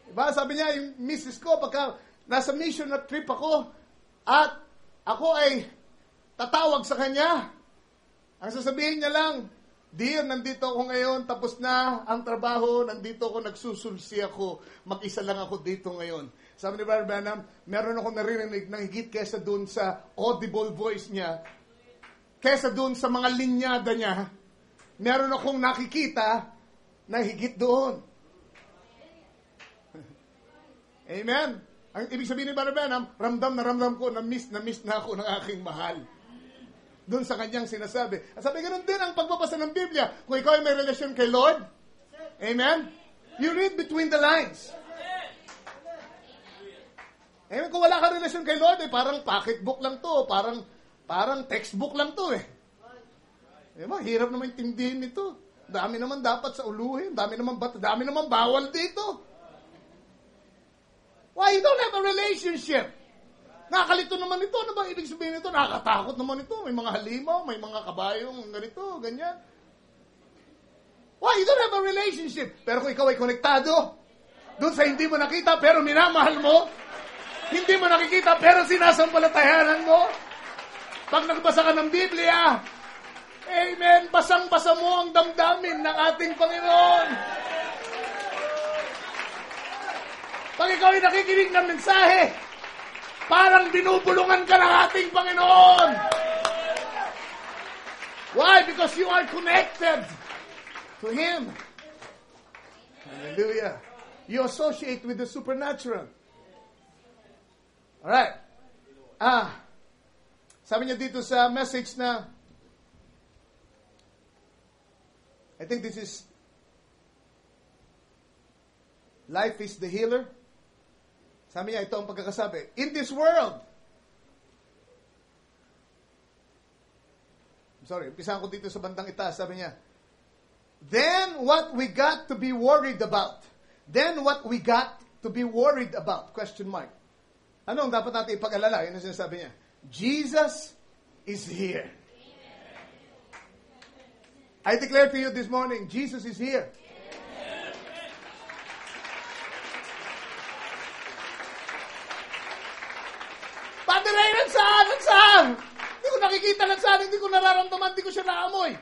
Diba? Sabi niya, yung misis ko, pagka nasa mission na trip ako, at ako ay tatawag sa kanya, ang sasabihin niya lang, Dear, nandito ako ngayon, tapos na ang trabaho, nandito ako, nagsusulsi ako, mag-isa lang ako dito ngayon. Sabi ni Brother Branham, meron ako naririnig ng higit kesa dun sa audible voice niya, kesa dun sa mga linyada niya, meron akong nakikita na higit doon. Amen? Ang ibig sabihin ni Brother Branham, ramdam ko, na-miss na ako ng aking mahal. Doon sa kanyang sinasabi. At sabi, ganun din ang pagbabasa ng Biblia. Kung ikaw ay may relasyon kay Lord, amen? You read between the lines. Amen? Kung wala ka relasyon kay Lord, parang pocketbook lang to, parang textbook lang to eh. Diba? Hirap naman intindihin nito. Dami naman dapat sa uluhin. Dami naman bawal dito. Why you don't have a relationship? Nakakalito naman ito. Ano ba ibig sabihin nito? Nakakatakot naman ito. May mga halimaw, may mga kabayong, ganito, ganyan. Why you don't have a relationship? Pero kung ikaw ay konektado, doon sa hindi mo nakita pero minamahal mo, hindi mo nakikita pero sinasampalatayanan mo, pag nagbasa ka ng Biblia, amen, basang-basa mo ang damdamin ng ating Panginoon. Pag ikaw ay nakikinig ng mensahe, parang binubulungan ka ng ating Panginoon. Why? Because you are connected to Him. Hallelujah. You associate with the supernatural. Alright. Sabi niya dito sa message na, I think this is, life is the healer. Sabi niya, ito ang pagkakasabi. In this world, umpisahan ko dito sa bandang itaas, sabi niya, then what we got to be worried about? Then what we got to be worried about? Question mark. Ano ang dapat natin ipag-alala? Yun ang sinasabi niya. Jesus is here. I declare to you this morning, Jesus is here. Padre Ray, nagsaan? Hindi ko nakikita nagsaan, hindi ko nararamdaman, hindi ko siya naamoy.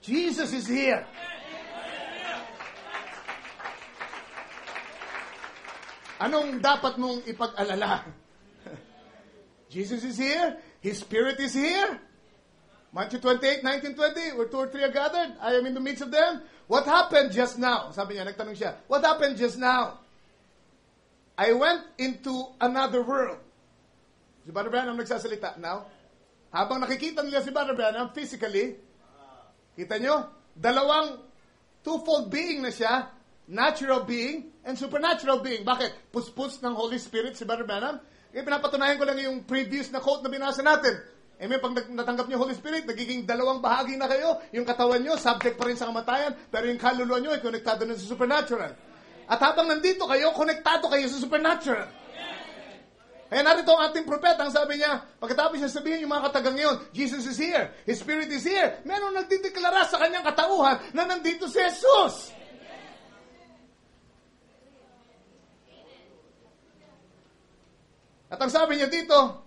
Jesus is here. Anong dapat mong ipag-alala? Jesus is here. His Spirit is here. Matthew 28, 19, 20, where 2 or 3 are gathered, I am in the midst of them. What happened just now? Sabi niya, nagtanong siya, what happened just now? I went into another world. Si Brother Branham nagsasalita now. Habang nakikita nila si Brother Branham physically, kita nyo, dalawang twofold being na siya, natural being and supernatural being. Bakit? Puspus ng Holy Spirit si Brother Branham. Kaya pinapatunayan ko lang yung previous na quote na binasa natin. Amen, pag natanggap niyo Holy Spirit, nagiging dalawang bahagi na kayo. Yung katawan niyo, subject pa rin sa kamatayan, pero yung kaluluwa niyo ay konektado na sa supernatural. At habang nandito kayo, konektado kayo sa supernatural. Kaya narito ang ating propeta, ang sabi niya, pagkatapos niya sabihin yung mga katagang yun, Jesus is here, His Spirit is here, meron nagdideklara sa kanyang katauhan na nandito si Jesus. At ang sabi niya dito,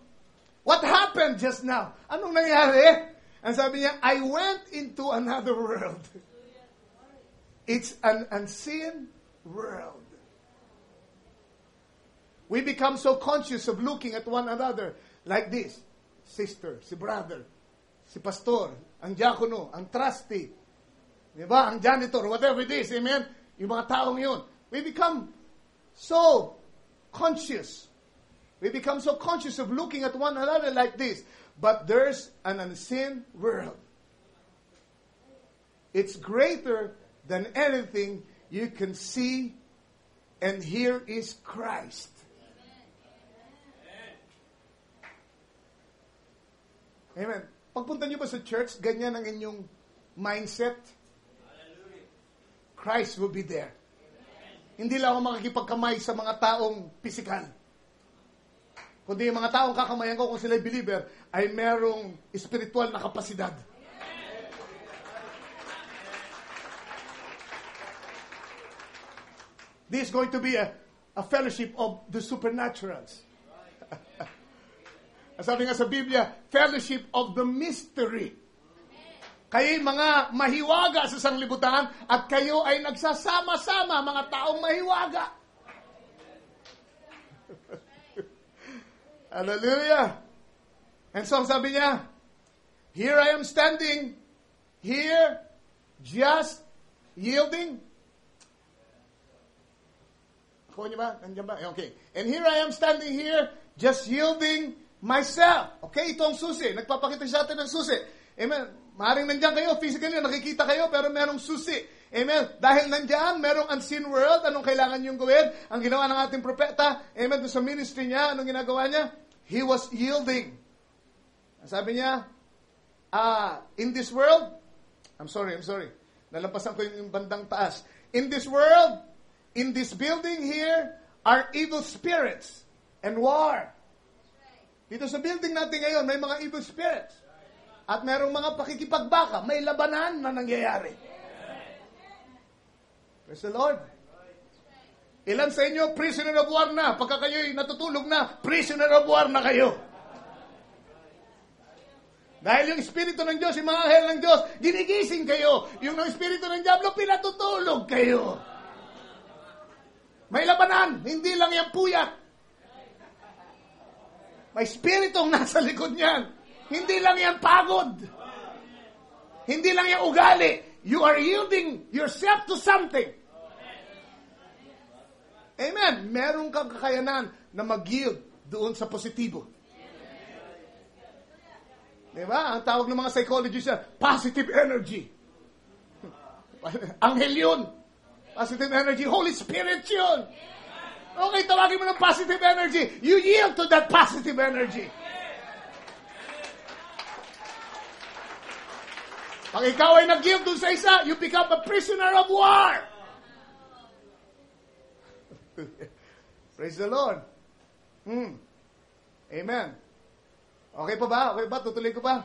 what happened just now? Anong nangyari? Ang sabi niya, I went into another world. It's an unseen world. We become so conscious of looking at one another like this. Sister, si brother, si pastor, ang diakono, ang trustee, di ba? Ang janitor, whatever it is, amen? Yung mga taong yun. We become so conscious. We become so conscious of looking at one another like this. But there's an unseen world. It's greater than anything you can see, and here is Christ. Amen. Pagpunta niyo ba sa church, ganyan ang inyong mindset? Christ will be there. Hindi lang ako makikipagkamay sa mga taong pisikal. Kundi yung mga taong kakamayan ko kung sila'y believer, ay merong espiritual na kapasidad. This is going to be a fellowship of the supernaturals. Sabi nga sa Biblia, fellowship of the mystery. Kayo'y mga mahiwaga sa sanglibutan at kayo ay nagsasama-sama, mga taong mahiwaga. Hallelujah. And so sabi niya, here I am standing, here, just yielding. Ako niyo ba? Nandiyan ba? Okay. And here I am standing here, just yielding myself. Okay, ito ang susi. Nagpapakita sa atin ng susi. Amen. Maaaring nandiyan kayo, physically, nakikita kayo, pero merong susi. Amen. Dahil nandiyan, merong unseen world, anong kailangan niyong gawin? Ang ginawa ng ating propeta, amen, doon sa ministry niya, anong ginagawa niya? He was yielding. Sabi niya, in this world, I'm sorry. Nalampasan ko yung bandang taas. In this world, in this building here, are evil spirits and war. Dito sa building natin ngayon, may mga evil spirits. At merong mga pakikipagbaka, may labanan na nangyayari. Praise the Lord. Ilan sa inyo, prisoner of war na. Pagka kayo'y natutulog na, prisoner of war na kayo. Dahil yung Espiritu ng Diyos, yung mga anghel ng Diyos, ginigising kayo. Yung Espiritu ng Diablo, pinatutulog kayo. May labanan, hindi lang yan puyat. May Espiritong nasa likod niyan. Hindi lang yan pagod. Hindi lang yan ugali. You are yielding yourself to something. Amen. Meron kang kakayanan na mag-yield doon sa positibo. Diba? Ang tawag ng mga psychologists yan, positive energy. Anghel yun. Positive energy. Holy Spirit yun. Okay, tawagin mo ng positive energy. You yield to that positive energy. Pag ikaw ay nag-yield doon sa isa, you become a prisoner of war. Praise the Lord. Amen. Okay pa ba? Okay ba? Tutuloy ko pa?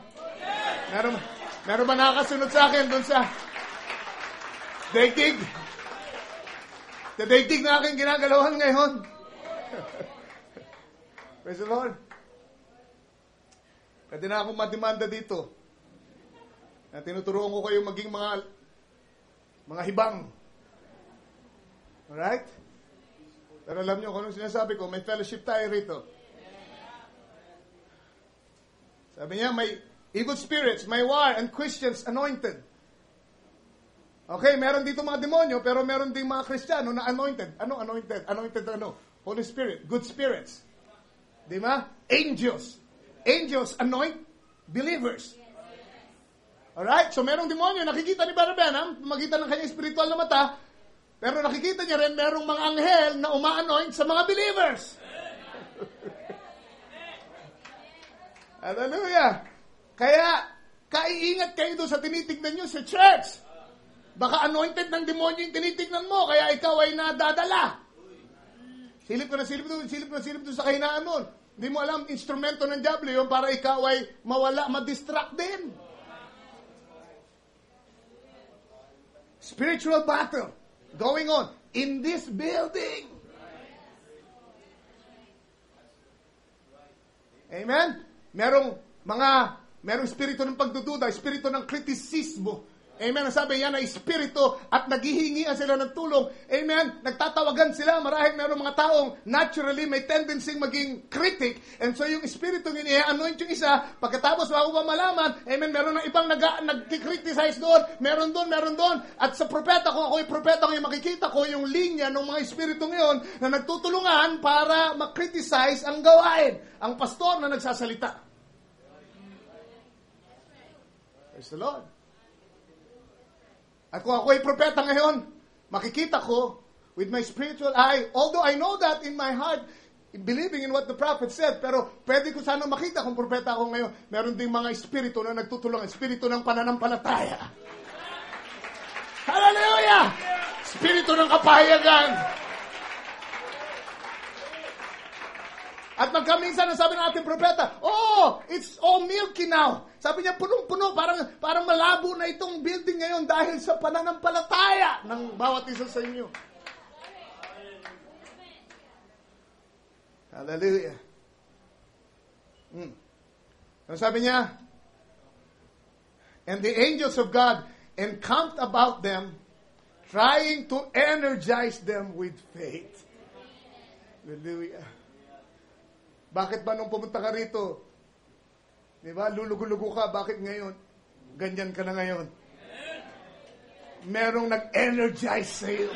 Meron ba nakakasunod sa akin doon sa daigdig? Sa daigdig na aking ginagalawan ngayon. Praise the Lord. Pwede na akong mademanda dito. Na tinuturuan ko kayo maging mga hibang. Alright? Pero alam nyo kung anong sinasabi ko, may fellowship tayo rito. Sabi niya, may evil spirits, may war, and Christians anointed. Okay, meron dito mga demonyo, pero meron ding mga Kristiyano na anointed. Ano anointed? Anointed ano? Holy Spirit, good spirits. Di ba? Angels. Angels anoint believers. Alright? So merong demonyo, nakikita ni Brother Branham, magitan ng kanyang spiritual na mata, pero nakikita niya rin, merong mga anghel na uma-anoint sa mga believers. Hallelujah. Kaya, kaiingat kayo doon sa tinitignan nyo sa church. Baka anointed ng demonyo yung tinitignan mo, kaya ikaw ay nadadala. Silip ko na silip doon sa kahinaan nun. Hindi mo alam, instrumento ng diablo yun para ikaw ay mawala, madistract din. Spiritual battle going on in this building. Amen? Merong espiritu ng pagdududa, espiritu ng kritisismo. Amen? Sabi yan ay espiritu at naghihingian sila ng tulong. Amen? Nagtatawagan sila. Marahil merong mga taong naturally may tendency maging critic. And so yung espiritu yun, i-anoint yung isa. Pagkatapos bago ba malaman, amen, meron ng ibang nag-criticize doon. Meron doon. At sa propeta, kung ako yung propeta, kung makikita ko yung linya ng mga espiritu ngayon na nagtutulungan para mag-criticize ang gawain. Ang pastor na nagsasalita. Praise the Lord. At kung ako ay propeta ngayon, makikita ko with my spiritual eye, although I know that in my heart, believing in what the prophet said, pero pwede ko sana makita kung propeta ako ngayon, meron ding mga espiritu na nagtutulungan, espiritu ng pananampalataya. Hallelujah! Espiritu ng kapahayagan. At magkaminsan ang sabi ng ating propeta, oh, it's all milky now. Sabi niya, punong-puno, parang malabo na itong building ngayon dahil sa pananampalataya ng bawat isa sa inyo. Hallelujah. Ang sabi niya, and the angels of God encamped about them, trying to energize them with faith. Hallelujah. Bakit ba nung pumunta ka rito, di ba, lulugo-lugo ka, bakit ngayon? Ganyan ka na ngayon. Merong nag-energize sa'yo.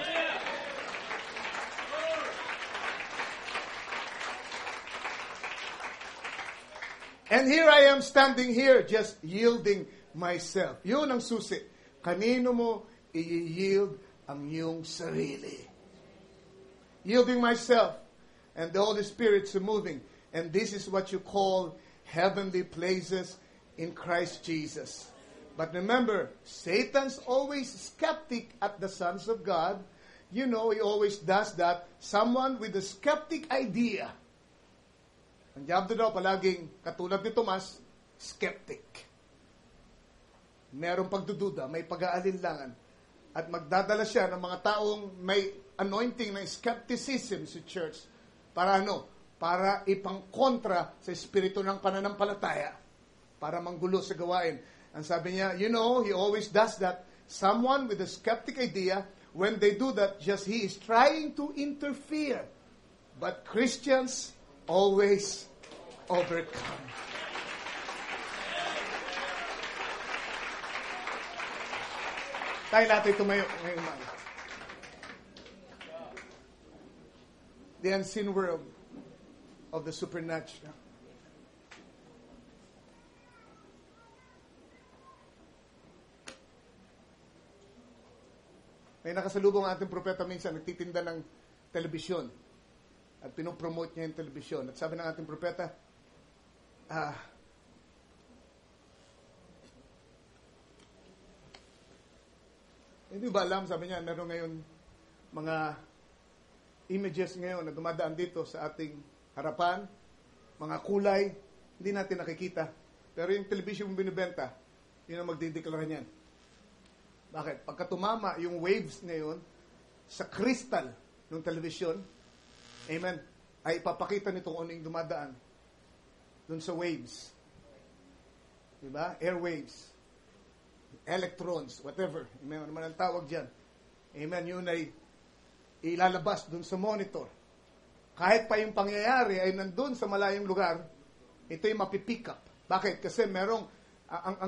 And here I am standing here, just yielding myself. Yun ang susi. Kanino mo i-yield ang iyong sarili? Yielding myself, and the Holy Spirit's moving. And this is what you call heavenly places in Christ Jesus. But remember, Satan's always skeptic at the sons of God. You know, he always does that. Someone with a skeptic idea. Ang diablo daw palaging, katulad ni Tomas, skeptic. Merong pagdududa, may pag-aalinlangan. At magdadala siya ng mga taong may anointing ng skepticism sa church. Para ano? Para ipangkontra sa espiritu ng pananampalataya. Para manggulo sa gawain. Ang sabi niya, you know, he always does that. Someone with a skeptic idea, when they do that, just he is trying to interfere. But Christians always overcome. Tayo natin tumayo ngayong umaga. The unseen world of the supernatural. May nakasalubong ang ating propeta minsan, nagtitinda ng telebisyon. At pinopromote niya yung telebisyon. At sabi ng ating propeta, hindi ba alam, sabi niya, meron ngayon mga images ngayon na dumadaan dito sa ating harapan, mga kulay, hindi natin nakikita. Pero yung television mong binibenta, yun ang magdideklara niyan. Bakit? Pagka tumama yung waves ngayon sa crystal ng television, amen, ay ipapakita nito kung ano yung dumadaan dun sa waves. Diba? Airwaves. Electrons, whatever. Amen, ano man ang tawag dyan. Amen, yun ay ilalabas dun sa monitor. Kahit pa yung pangyayari ay nandun sa malayong lugar, ito yung mapipick up. Bakit? Kasi merong,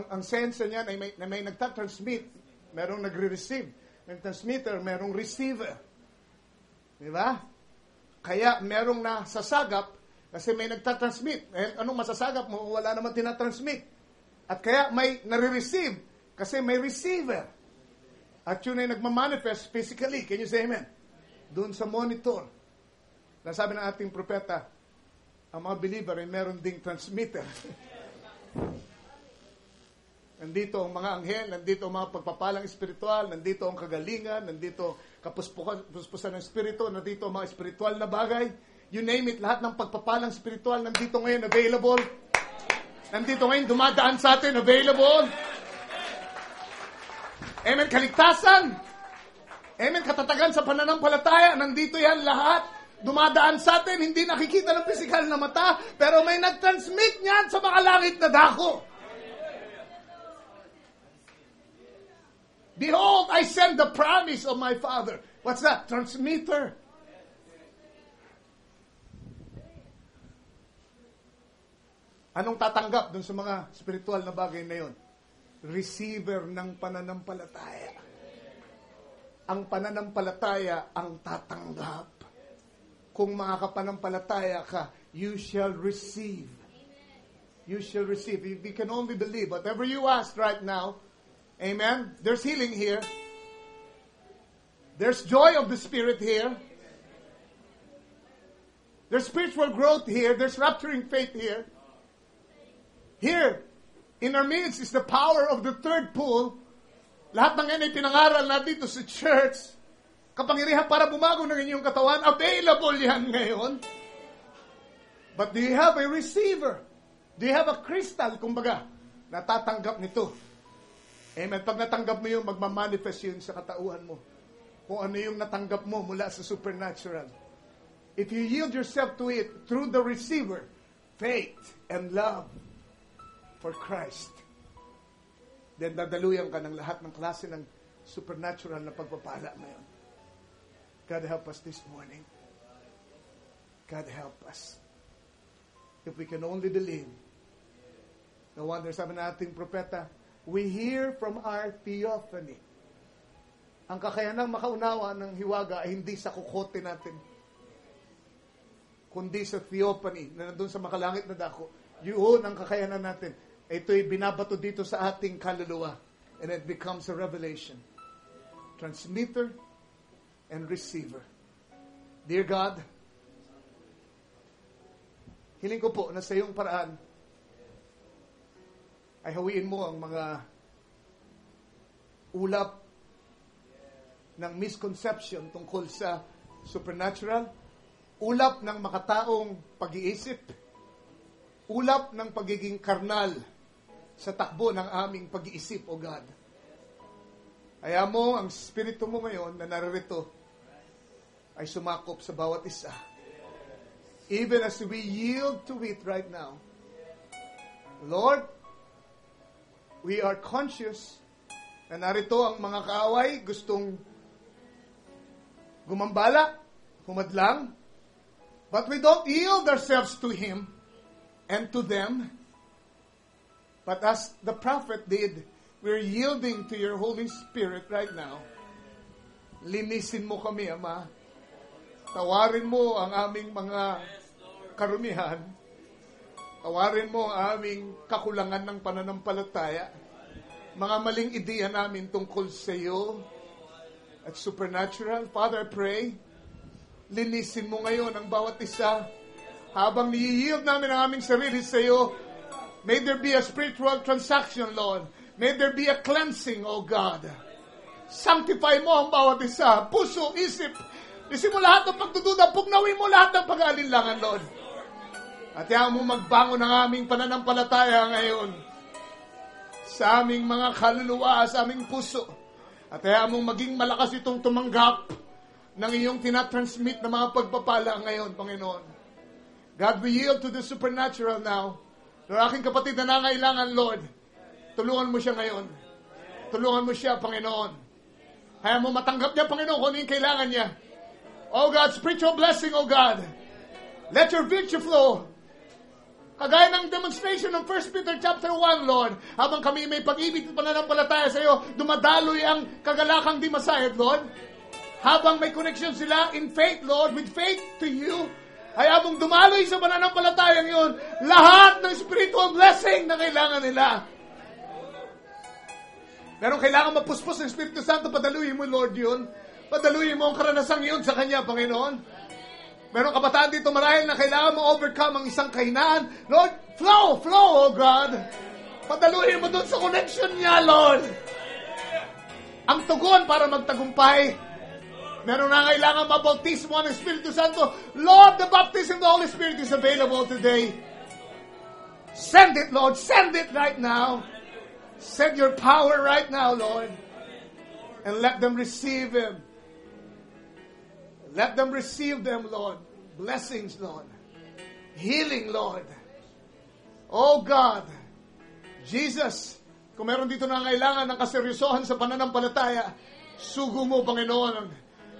ang sensor niyan ay may nagtatransmit, merong nagre-receive. May transmitter, merong receiver. Diba? Kaya merong nasasagap kasi may nagtatransmit. Anong masasagap mo? Wala naman tinatransmit. At kaya may nare-receive kasi may receiver. At yun ay nagmamanifest physically. Can you say amen? Doon sa monitor. Nasabi ng ating propeta, ang mga believer ay meron ding transmitter. Nandito ang mga anghel, nandito ang mga pagpapalang espiritual, nandito ang kagalingan, nandito kapuspusan ng espiritu, nandito ang mga espiritual na bagay. You name it, lahat ng pagpapalang espiritual nandito ngayon available. Nandito ngayon dumadaan sa atin available. Amen, kaligtasan. Amen, katatagan sa pananampalataya, nandito yan lahat. Dumadaan sa atin, hindi nakikita ng pisikal na mata, pero may nag-transmit niyan sa mga langit na dako. Behold, I send the promise of my Father. What's that? Transmitter. Anong tatanggap dun sa mga spiritual na bagay na yun? Receiver ng pananampalataya. Ang pananampalataya ang tatanggap. Kung makakapanampalataya ka, you shall receive. You shall receive. If you can only believe, whatever you ask right now, amen, there's healing here. There's joy of the Spirit here. There's spiritual growth here. There's rapturing faith here. Here, in our midst is the power of the third pool. Lahat ng yan ay pinangaral na dito sa church. Kapangyarihan para bumago ng inyong katawan, available yan ngayon. But do you have a receiver? Do you have a crystal, kumbaga, natatanggap nito? Amen. Pag natanggap mo yun, magmamanifest yun sa katauhan mo. Kung ano yung natanggap mo mula sa supernatural. If you yield yourself to it through the receiver, faith and love for Christ, then dadaluyan ka ng lahat ng klase ng supernatural na pagpapala ngayon. God help us this morning. God help us. If we can only believe. No wonder, sabi na ating propeta, we hear from our theophany. Ang kakayanang makaunawa ng hiwaga ay hindi sa kukote natin, kundi sa theophany na nandun sa makalangit na dako. Yun ang kakayanan natin. Ito'y binabato dito sa ating kaluluwa. And it becomes a revelation. Transmitter and receiver. Dear God, hiling ko po na sa iyong paraan ay hawiin mo ang mga ulap ng misconception tungkol sa supernatural, ulap ng makataong pag-iisip, ulap ng pagiging karnal sa takbo ng aming pag-iisip, O God. Kaya mo, ang Espiritu mo ngayon na naririto ay sumakop sa bawat isa. Even as we yield to it right now, Lord, we are conscious na narito ang mga kaaway gustong gumambala, humadlang, but we don't yield ourselves to Him and to them. But as the prophet did, we're yielding to your Holy Spirit right now. Linisin mo kami, Ama. Tawarin mo ang aming mga karumihan. Tawarin mo ang aming kakulangan ng pananampalataya. Mga maling ideya namin tungkol sa iyo at supernatural. Father, I pray, linisin mo ngayon ang bawat isa. Habang ni-yield namin ang aming sarili sa iyo, may there be a spiritual transaction, Lord. May there be a cleansing, O God. Sanctify mo ang bawat isa. Puso, isip. Lisin mo lahat ng pagdududa. Pugnawin mo lahat ng pag-aalinlangan, Lord. At yan mo magbangon ng aming pananampalataya ngayon sa aming mga kaluluwa, sa aming puso. At yan mo maging malakas itong tumanggap ng iyong tinatransmit na mga pagpapala ngayon, Panginoon. God, we yield to the supernatural now. Lord, aking kapatid na nangailangan, Lord, tulungan mo siya ngayon. Tulungan mo siya, Panginoon. Kaya mo matanggap niya, Panginoon, kung ano yung kailangan niya. Oh God, spiritual blessing, oh God. Let your virtue flow. Kagaya ng demonstration ng 1 Peter chapter 1, Lord. Habang kami may pag-ibig at pananampalataya sa iyo, dumadaloy ang kagalakang di masayad, Lord. Habang may connection sila in faith, Lord, with faith to you, ay habang dumaloy sa pananampalatayang yun, lahat ng spiritual blessing na kailangan nila. Meron kailangan mapuspos ng Espiritu Santo, padaluyin mo, Lord, yun. Padaluyin mo ang karanasang yun sa Kanya, Panginoon. Meron kabataan dito marahil na kailangan mo overcome ang isang kahinaan. Lord, flow, oh God. Padaluhin mo doon sa connection niya, Lord. Ang tugon para magtagumpay. Meron na kailangan mabautismo ng Espiritu Santo. Lord, the baptism of the Holy Spirit is available today. Send it, Lord. Send it right now. Send your power right now, Lord. And let them receive Him. Let them receive them, Lord. Blessings, Lord. Healing, Lord. Oh God. Jesus, kung meron dito na kailangan ng kaseryosohan sa pananampalataya, sugo mo, Panginoon,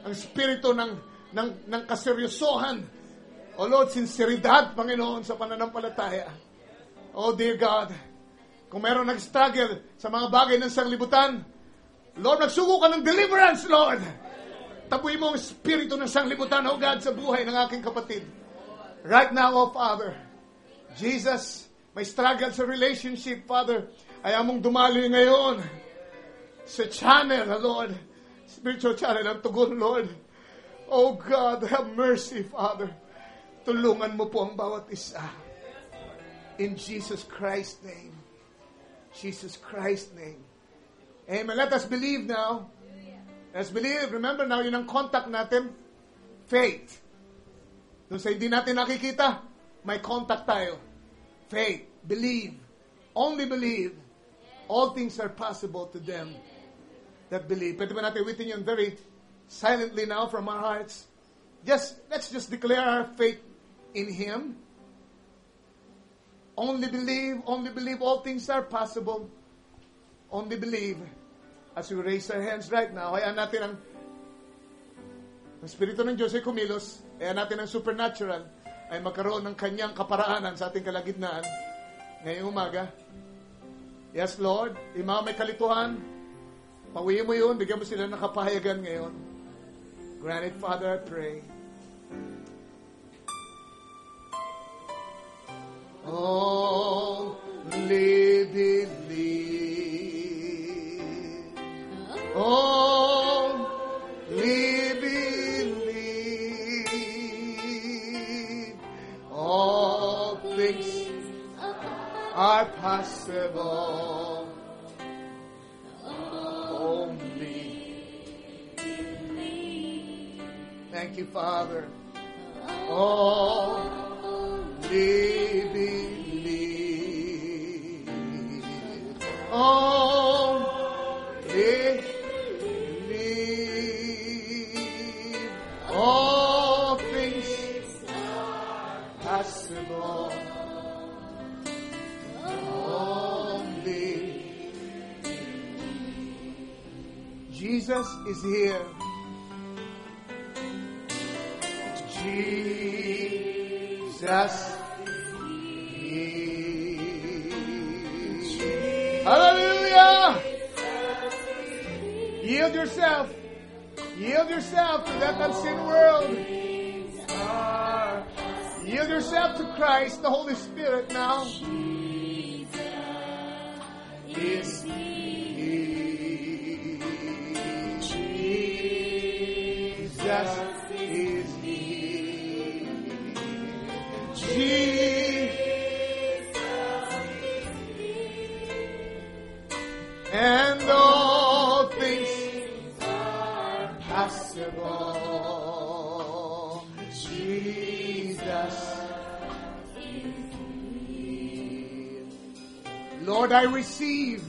ang spirito ng kaseryosohan. Oh Lord, sinseridad, Panginoon, sa pananampalataya. Oh dear God, kung meron nag-struggle sa mga bagay ng sanglibutan, Lord, nagsugo ka ng deliverance, Lord. Tabuin mo ang spirito ng sanglibutan, oh God, sa buhay ng aking kapatid. Right now, oh Father, Jesus, may struggle sa relationship, Father. Ayaw mong dumaloy ngayon sa channel, Lord. Spiritual channel ang tugon, Lord. Oh God, have mercy, Father. Tulungan mo po ang bawat isa. In Jesus Christ's name. Jesus Christ's name. Amen. Let us believe now. Let's believe. Remember now, yun ang contact natin. Faith. Doon sa hindi natin nakikita, may contact tayo. Faith. Believe. Only believe. All things are possible to them that believe. Pwede ba natin witin yun very silently now from our hearts? Let's just declare our faith in Him. Only believe, all things are possible. Only believe. As we raise our hands right now, hayaan natin ang Espiritu ng Diyos ay kumilos, hayaan natin ang supernatural ay magkaroon ng kanyang kaparaanan sa ating kalagitnaan ngayong umaga. Yes, Lord, yung mga may kalituhan, pawiin mo yun, bigyan mo sila ng kapahayagan ngayon. Grant it, Father, I pray. Only believe. Only believe. All things are possible. Oh Thank you, Father. Only believe. Only believe. All things are possible. Only Jesus is here. Jesus is. Hallelujah! Yield yourself. Yield yourself to that unseen world. Yield yourself to Christ, the Holy Spirit now. Is He. Jesus is He. Jesus. And all things are possible. Jesus is He. Lord, I receive.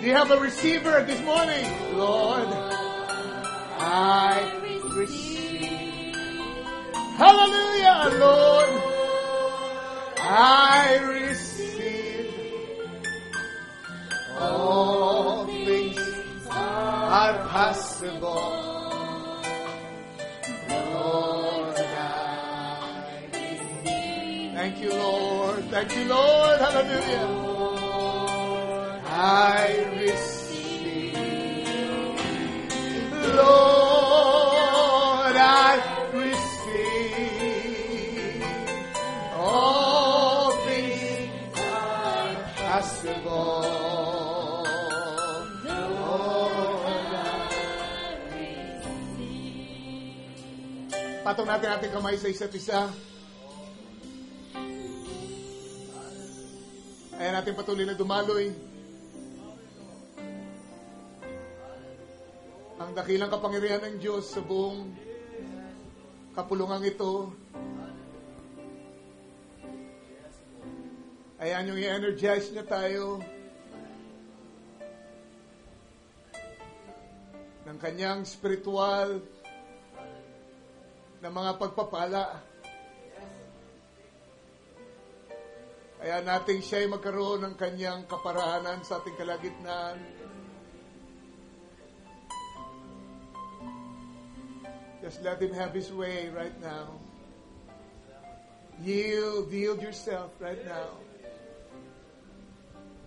Do you have a receiver this morning? Lord, I receive. Hallelujah, Lord. I receive. All things are possible. Lord, I receive. Thank you, Lord. Thank you, Lord. Hallelujah. I receive. Lord, I receive. All things are possible. Lord, I receive. Patong natin ating kamay sa isa't isa. Ayan natin patuloy na dumaloy. Ang dakilang kapangyarihan ng Diyos sa buong kapulungan ito. Ayan yung i-energize niya tayo ng kanyang spiritual na mga pagpapala. Kaya natin siya'y magkaroon ng kanyang kaparahanan sa ating kalagitnaan. Just let Him have His way right now. Yield yourself right now.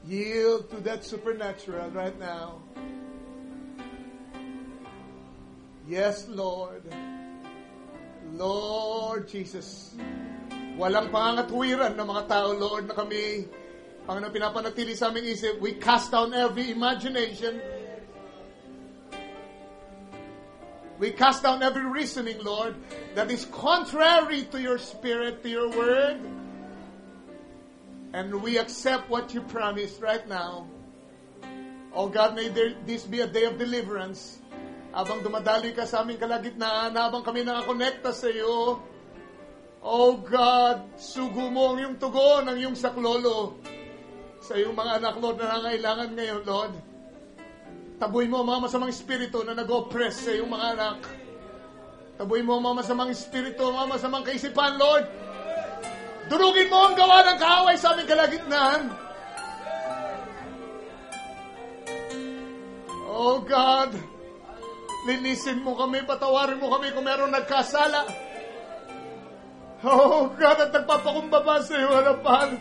Yield to that supernatural right now. Yes, Lord. Lord Jesus. Walang pangangatwiran ng mga tao, Lord, na kami, Panginoon, pinapanatili sa aming isip. We cast down every imagination. We cast down every reasoning, Lord, that is contrary to your Spirit, to your word. And we accept what you promised right now. Oh God, may this be a day of deliverance. Habang dumadali ka sa aming kalagitnaan, habang kami nakakonekta sa iyo, oh God, sugo mo ang iyong tugon, ang iyong saklolo sa iyong mga anak, Lord, na nangailangan ngayon, Lord. Tabuin mo ang mga masamang espiritu na nag-oppress sa iyong mga anak. Tabuin mo ang mga masamang espiritu, ang mga masamang kaisipan, Lord. Durugin mo ang gawa ng kaaway sa aming kalagitnaan. Oh God, linisin mo kami, patawarin mo kami kung meron nagkasala. Oh God, at nagpapakumbaba sa iyong harapan.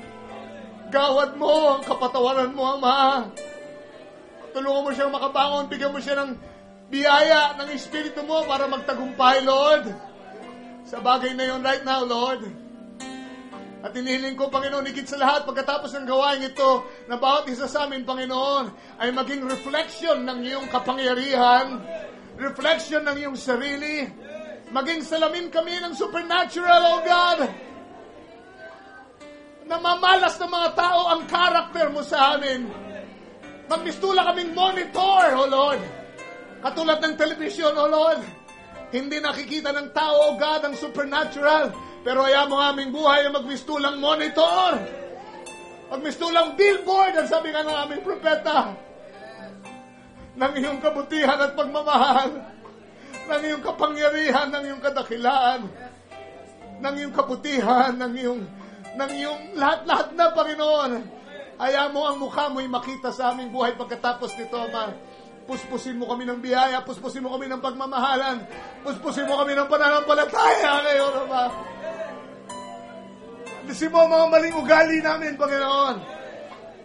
Gawad mo ang kapatawaran mo, Ama. Tulungan mo siyang makabangon, bigyan mo siya ng biyaya ng Espiritu mo para magtagumpay, Lord. Sa bagay na yun right now, Lord. At inihiling ko, Panginoon, higit sa lahat, pagkatapos ng gawain ito, na bawat isa sa amin, Panginoon, ay maging reflection ng iyong kapangyarihan, reflection ng iyong sarili, maging salamin kami ng supernatural, oh God. Namamalas ng mga tao ang karakter mo sa amin. Magmistula kaming monitor, oh Lord. Katulad ng television, oh Lord. Hindi nakikita ng tao, O God, ang supernatural. Pero ayaw mo aming buhay ang magmistulang monitor. Magmistulang billboard, ang sabi nga ng aming propeta, ng iyong kabutihan at pagmamahal, ng iyong kapangyarihan, ng iyong kadakilaan, ng iyong kabutihan, ng iyong lahat-lahat na, Panginoon. Ayaw mo ang mukha mo'y makita sa aming buhay pagkatapos nito, Ama. Puspusin mo kami ng biyaya, puspusin mo kami ng pagmamahalan, puspusin mo kami ng pananampalataya ngayon, Ama. Alisin mo ang mga maling ugali namin, Panginoon.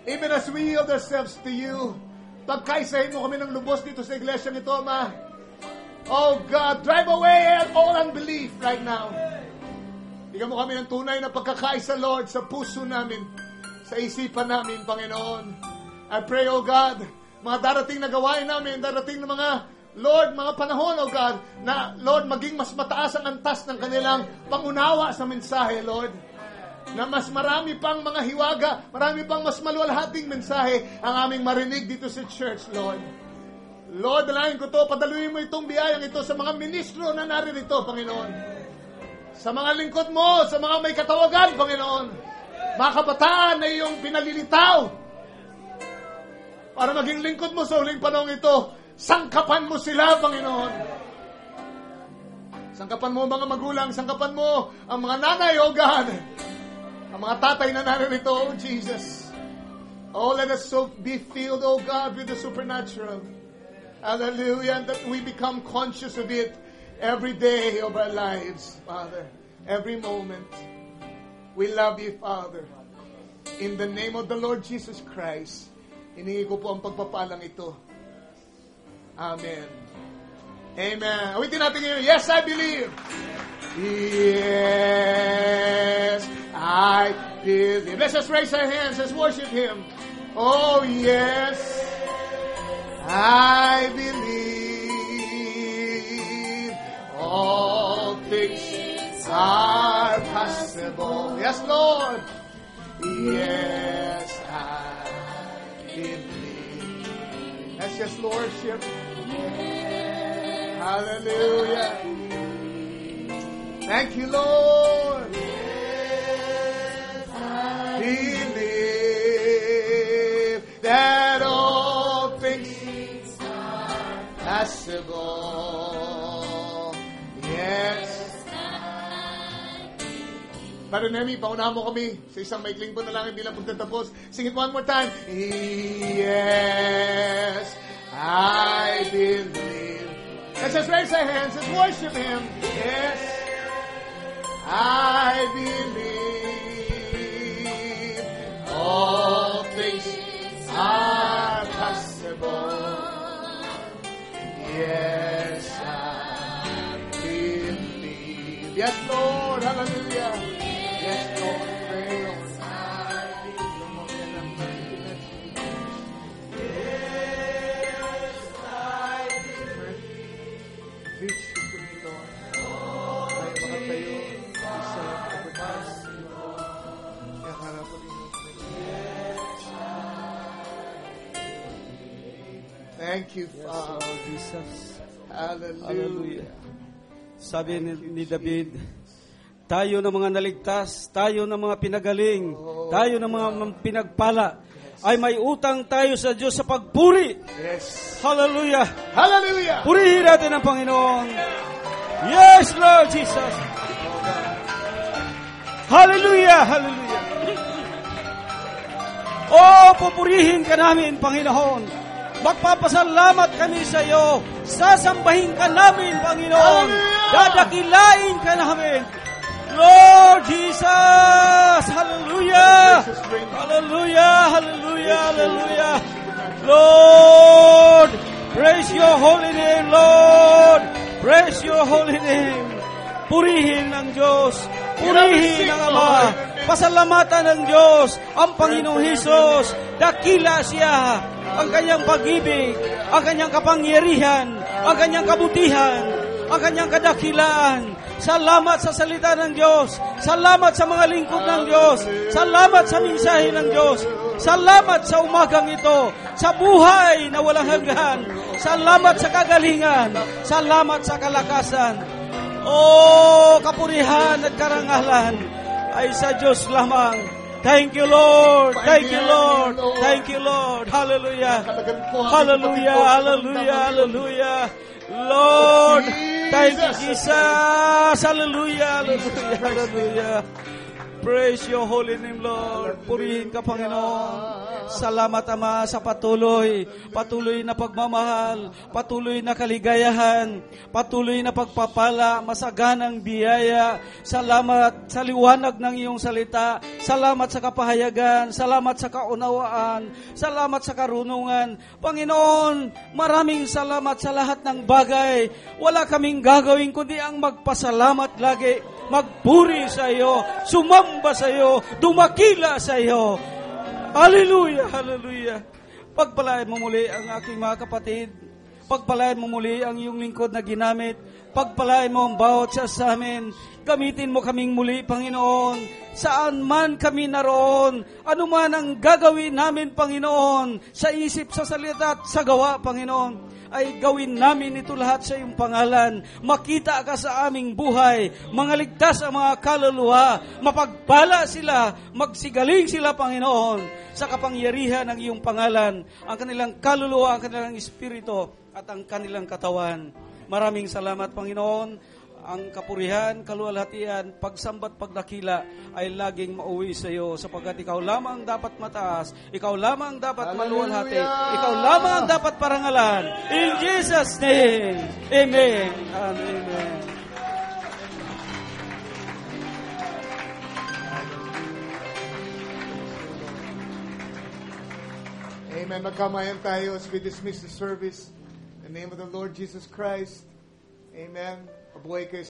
Even as we yield ourselves to you, pagkaisahin mo kami ng lubos dito sa iglesia nito, Ama. Oh God, drive away all unbelief right now. Bigyan mo kami ng tunay na pagkakaisa, Lord, sa puso namin, sa isipan namin, Panginoon. I pray, oh God, mga darating na gawain namin, darating na mga, Lord, mga panahon, oh God, na, Lord, maging mas mataas ang antas ng kanilang pangunawa sa mensahe, Lord. Na mas marami pang mga hiwaga, marami pang mas maluwalhating mensahe ang aming marinig dito sa church, Lord. Lord, dalahin ko to, padaluin mo itong biyayang ito sa mga ministro na naririto, Panginoon. Sa mga lingkod mo, sa mga may katawagan, Panginoon. Mga kabataan na iyong pinalilitaw para maging lingkod mo sa huling panahon ito. Sangkapan mo sila, Panginoon. Sangkapan mo mga magulang, sangkapan mo ang mga nanay, O God. Ang mga tatay na naririto, O Jesus. Oh, let us so be filled, O God, with the supernatural. Hallelujah. And that we become conscious of it every day of our lives, Father. Every moment. We love you, Father. In the name of the Lord Jesus Christ, hiningi ko po ang pagpapalang ito. Amen. Amen. Awitin natin ngayon. Yes, I believe. Yes, I believe. Let's just raise our hands. Let's worship Him. Oh, yes, I believe. All things are possible. Yes, Lord. Yes, I believe. Let's just worship. Hallelujah. Thank you, Lord. Yes, I believe that all things are possible. Yes. Brother Nemi, paunahan mo kami sa isang maikling po na lang bilang pagtatapos. Sing it one more time. Yes, I believe. Let's just raise our hands. Let's worship Him. Yes, I believe. All things are possible. Yes, I believe. Yes, Lord. Hallelujah. Yes, Lord. Pray, Lord. Thank you, Father. Yes, Jesus. Hallelujah. Hallelujah. Sabi ni David, tayo na mga naligtas, tayo na mga pinagaling, tayo na mga pinagpala, ay may utang tayo sa Diyos sa pagpuri. Yes. Hallelujah. Hallelujah. Purihin natin ang Panginoon. Yes, Lord Jesus. Hallelujah. Hallelujah. Oh, pupurihin ka namin, Panginoon. Magpapasalamat kami sa iyo. Sasambahin ka namin, Panginoon. Dadakilain ka namin. Lord Jesus. Hallelujah. Hallelujah. Hallelujah. Hallelujah. Lord, praise your holy name, Lord. Praise your holy name. Purihin ang Diyos. Purihin ang Ama. Pasalamatan ng Diyos ang Panginoong Hesus. Dakila siya. Ang kanyang pag-ibig, ang kanyang kapangyarihan, ang kanyang kabutihan, ang kanyang kadakilaan. Salamat sa salita ng Diyos. Salamat sa mga lingkod ng Diyos. Salamat sa mensahe ng Diyos. Salamat sa umagang ito, sa buhay na walang hanggan. Salamat sa kagalingan. Salamat sa kalakasan. Kapurihan at karangalan ay sa Diyos lamang. Thank you, Lord. Thank you, Lord. Thank you, Lord. Hallelujah. Hallelujah. Hallelujah. Hallelujah. Lord, thank you, Jesus. Hallelujah. Hallelujah. Hallelujah. Praise your holy name, Lord. Purihin ka, Panginoon. Salamat, Ama, sa patuloy na pagmamahal, patuloy na kaligayahan, patuloy na pagpapala, masaganang biyaya. Salamat sa liwanag ng iyong salita. Salamat sa kapahayagan. Salamat sa kaunawaan. Salamat sa karunungan. Panginoon, maraming salamat sa lahat ng bagay. Wala kaming gagawin kundi ang magpasalamat lagi, magpuri sa iyo, sumamba sa iyo, dumakila sa iyo. Hallelujah, hallelujah. Pagpalain mo muli ang aking mga kapatid. Pagpalain mo muli ang iyong lingkod na ginamit. Pagpalain mo ang bawat siya sa amin. Gamitin mo kaming muli, Panginoon. Saan man kami naroon, ano man ang gagawin namin, Panginoon, sa isip, sa salita at sa gawa, Panginoon, ay gawin namin ito lahat sa iyong pangalan. Makita ka sa aming buhay, mga ligtas ang mga kaluluwa, mapagpala sila, magsigaling sila, Panginoon, sa kapangyarihan ng iyong pangalan, ang kanilang kaluluwa, ang kanilang espiritu, at ang kanilang katawan. Maraming salamat, Panginoon. Ang kapurihan, kaluwalhatian, pagsambat, pagdakila ay laging mauwi sa iyo sapagkat ikaw lamang dapat mataas, ikaw lamang dapat maluwalhati, ikaw lamang dapat parangalan. In Jesus' name, Amen and Amen. Amen. Magkamayan tayo as we dismiss the service. In the name of the Lord Jesus Christ. Amen. Mabuhay kayo.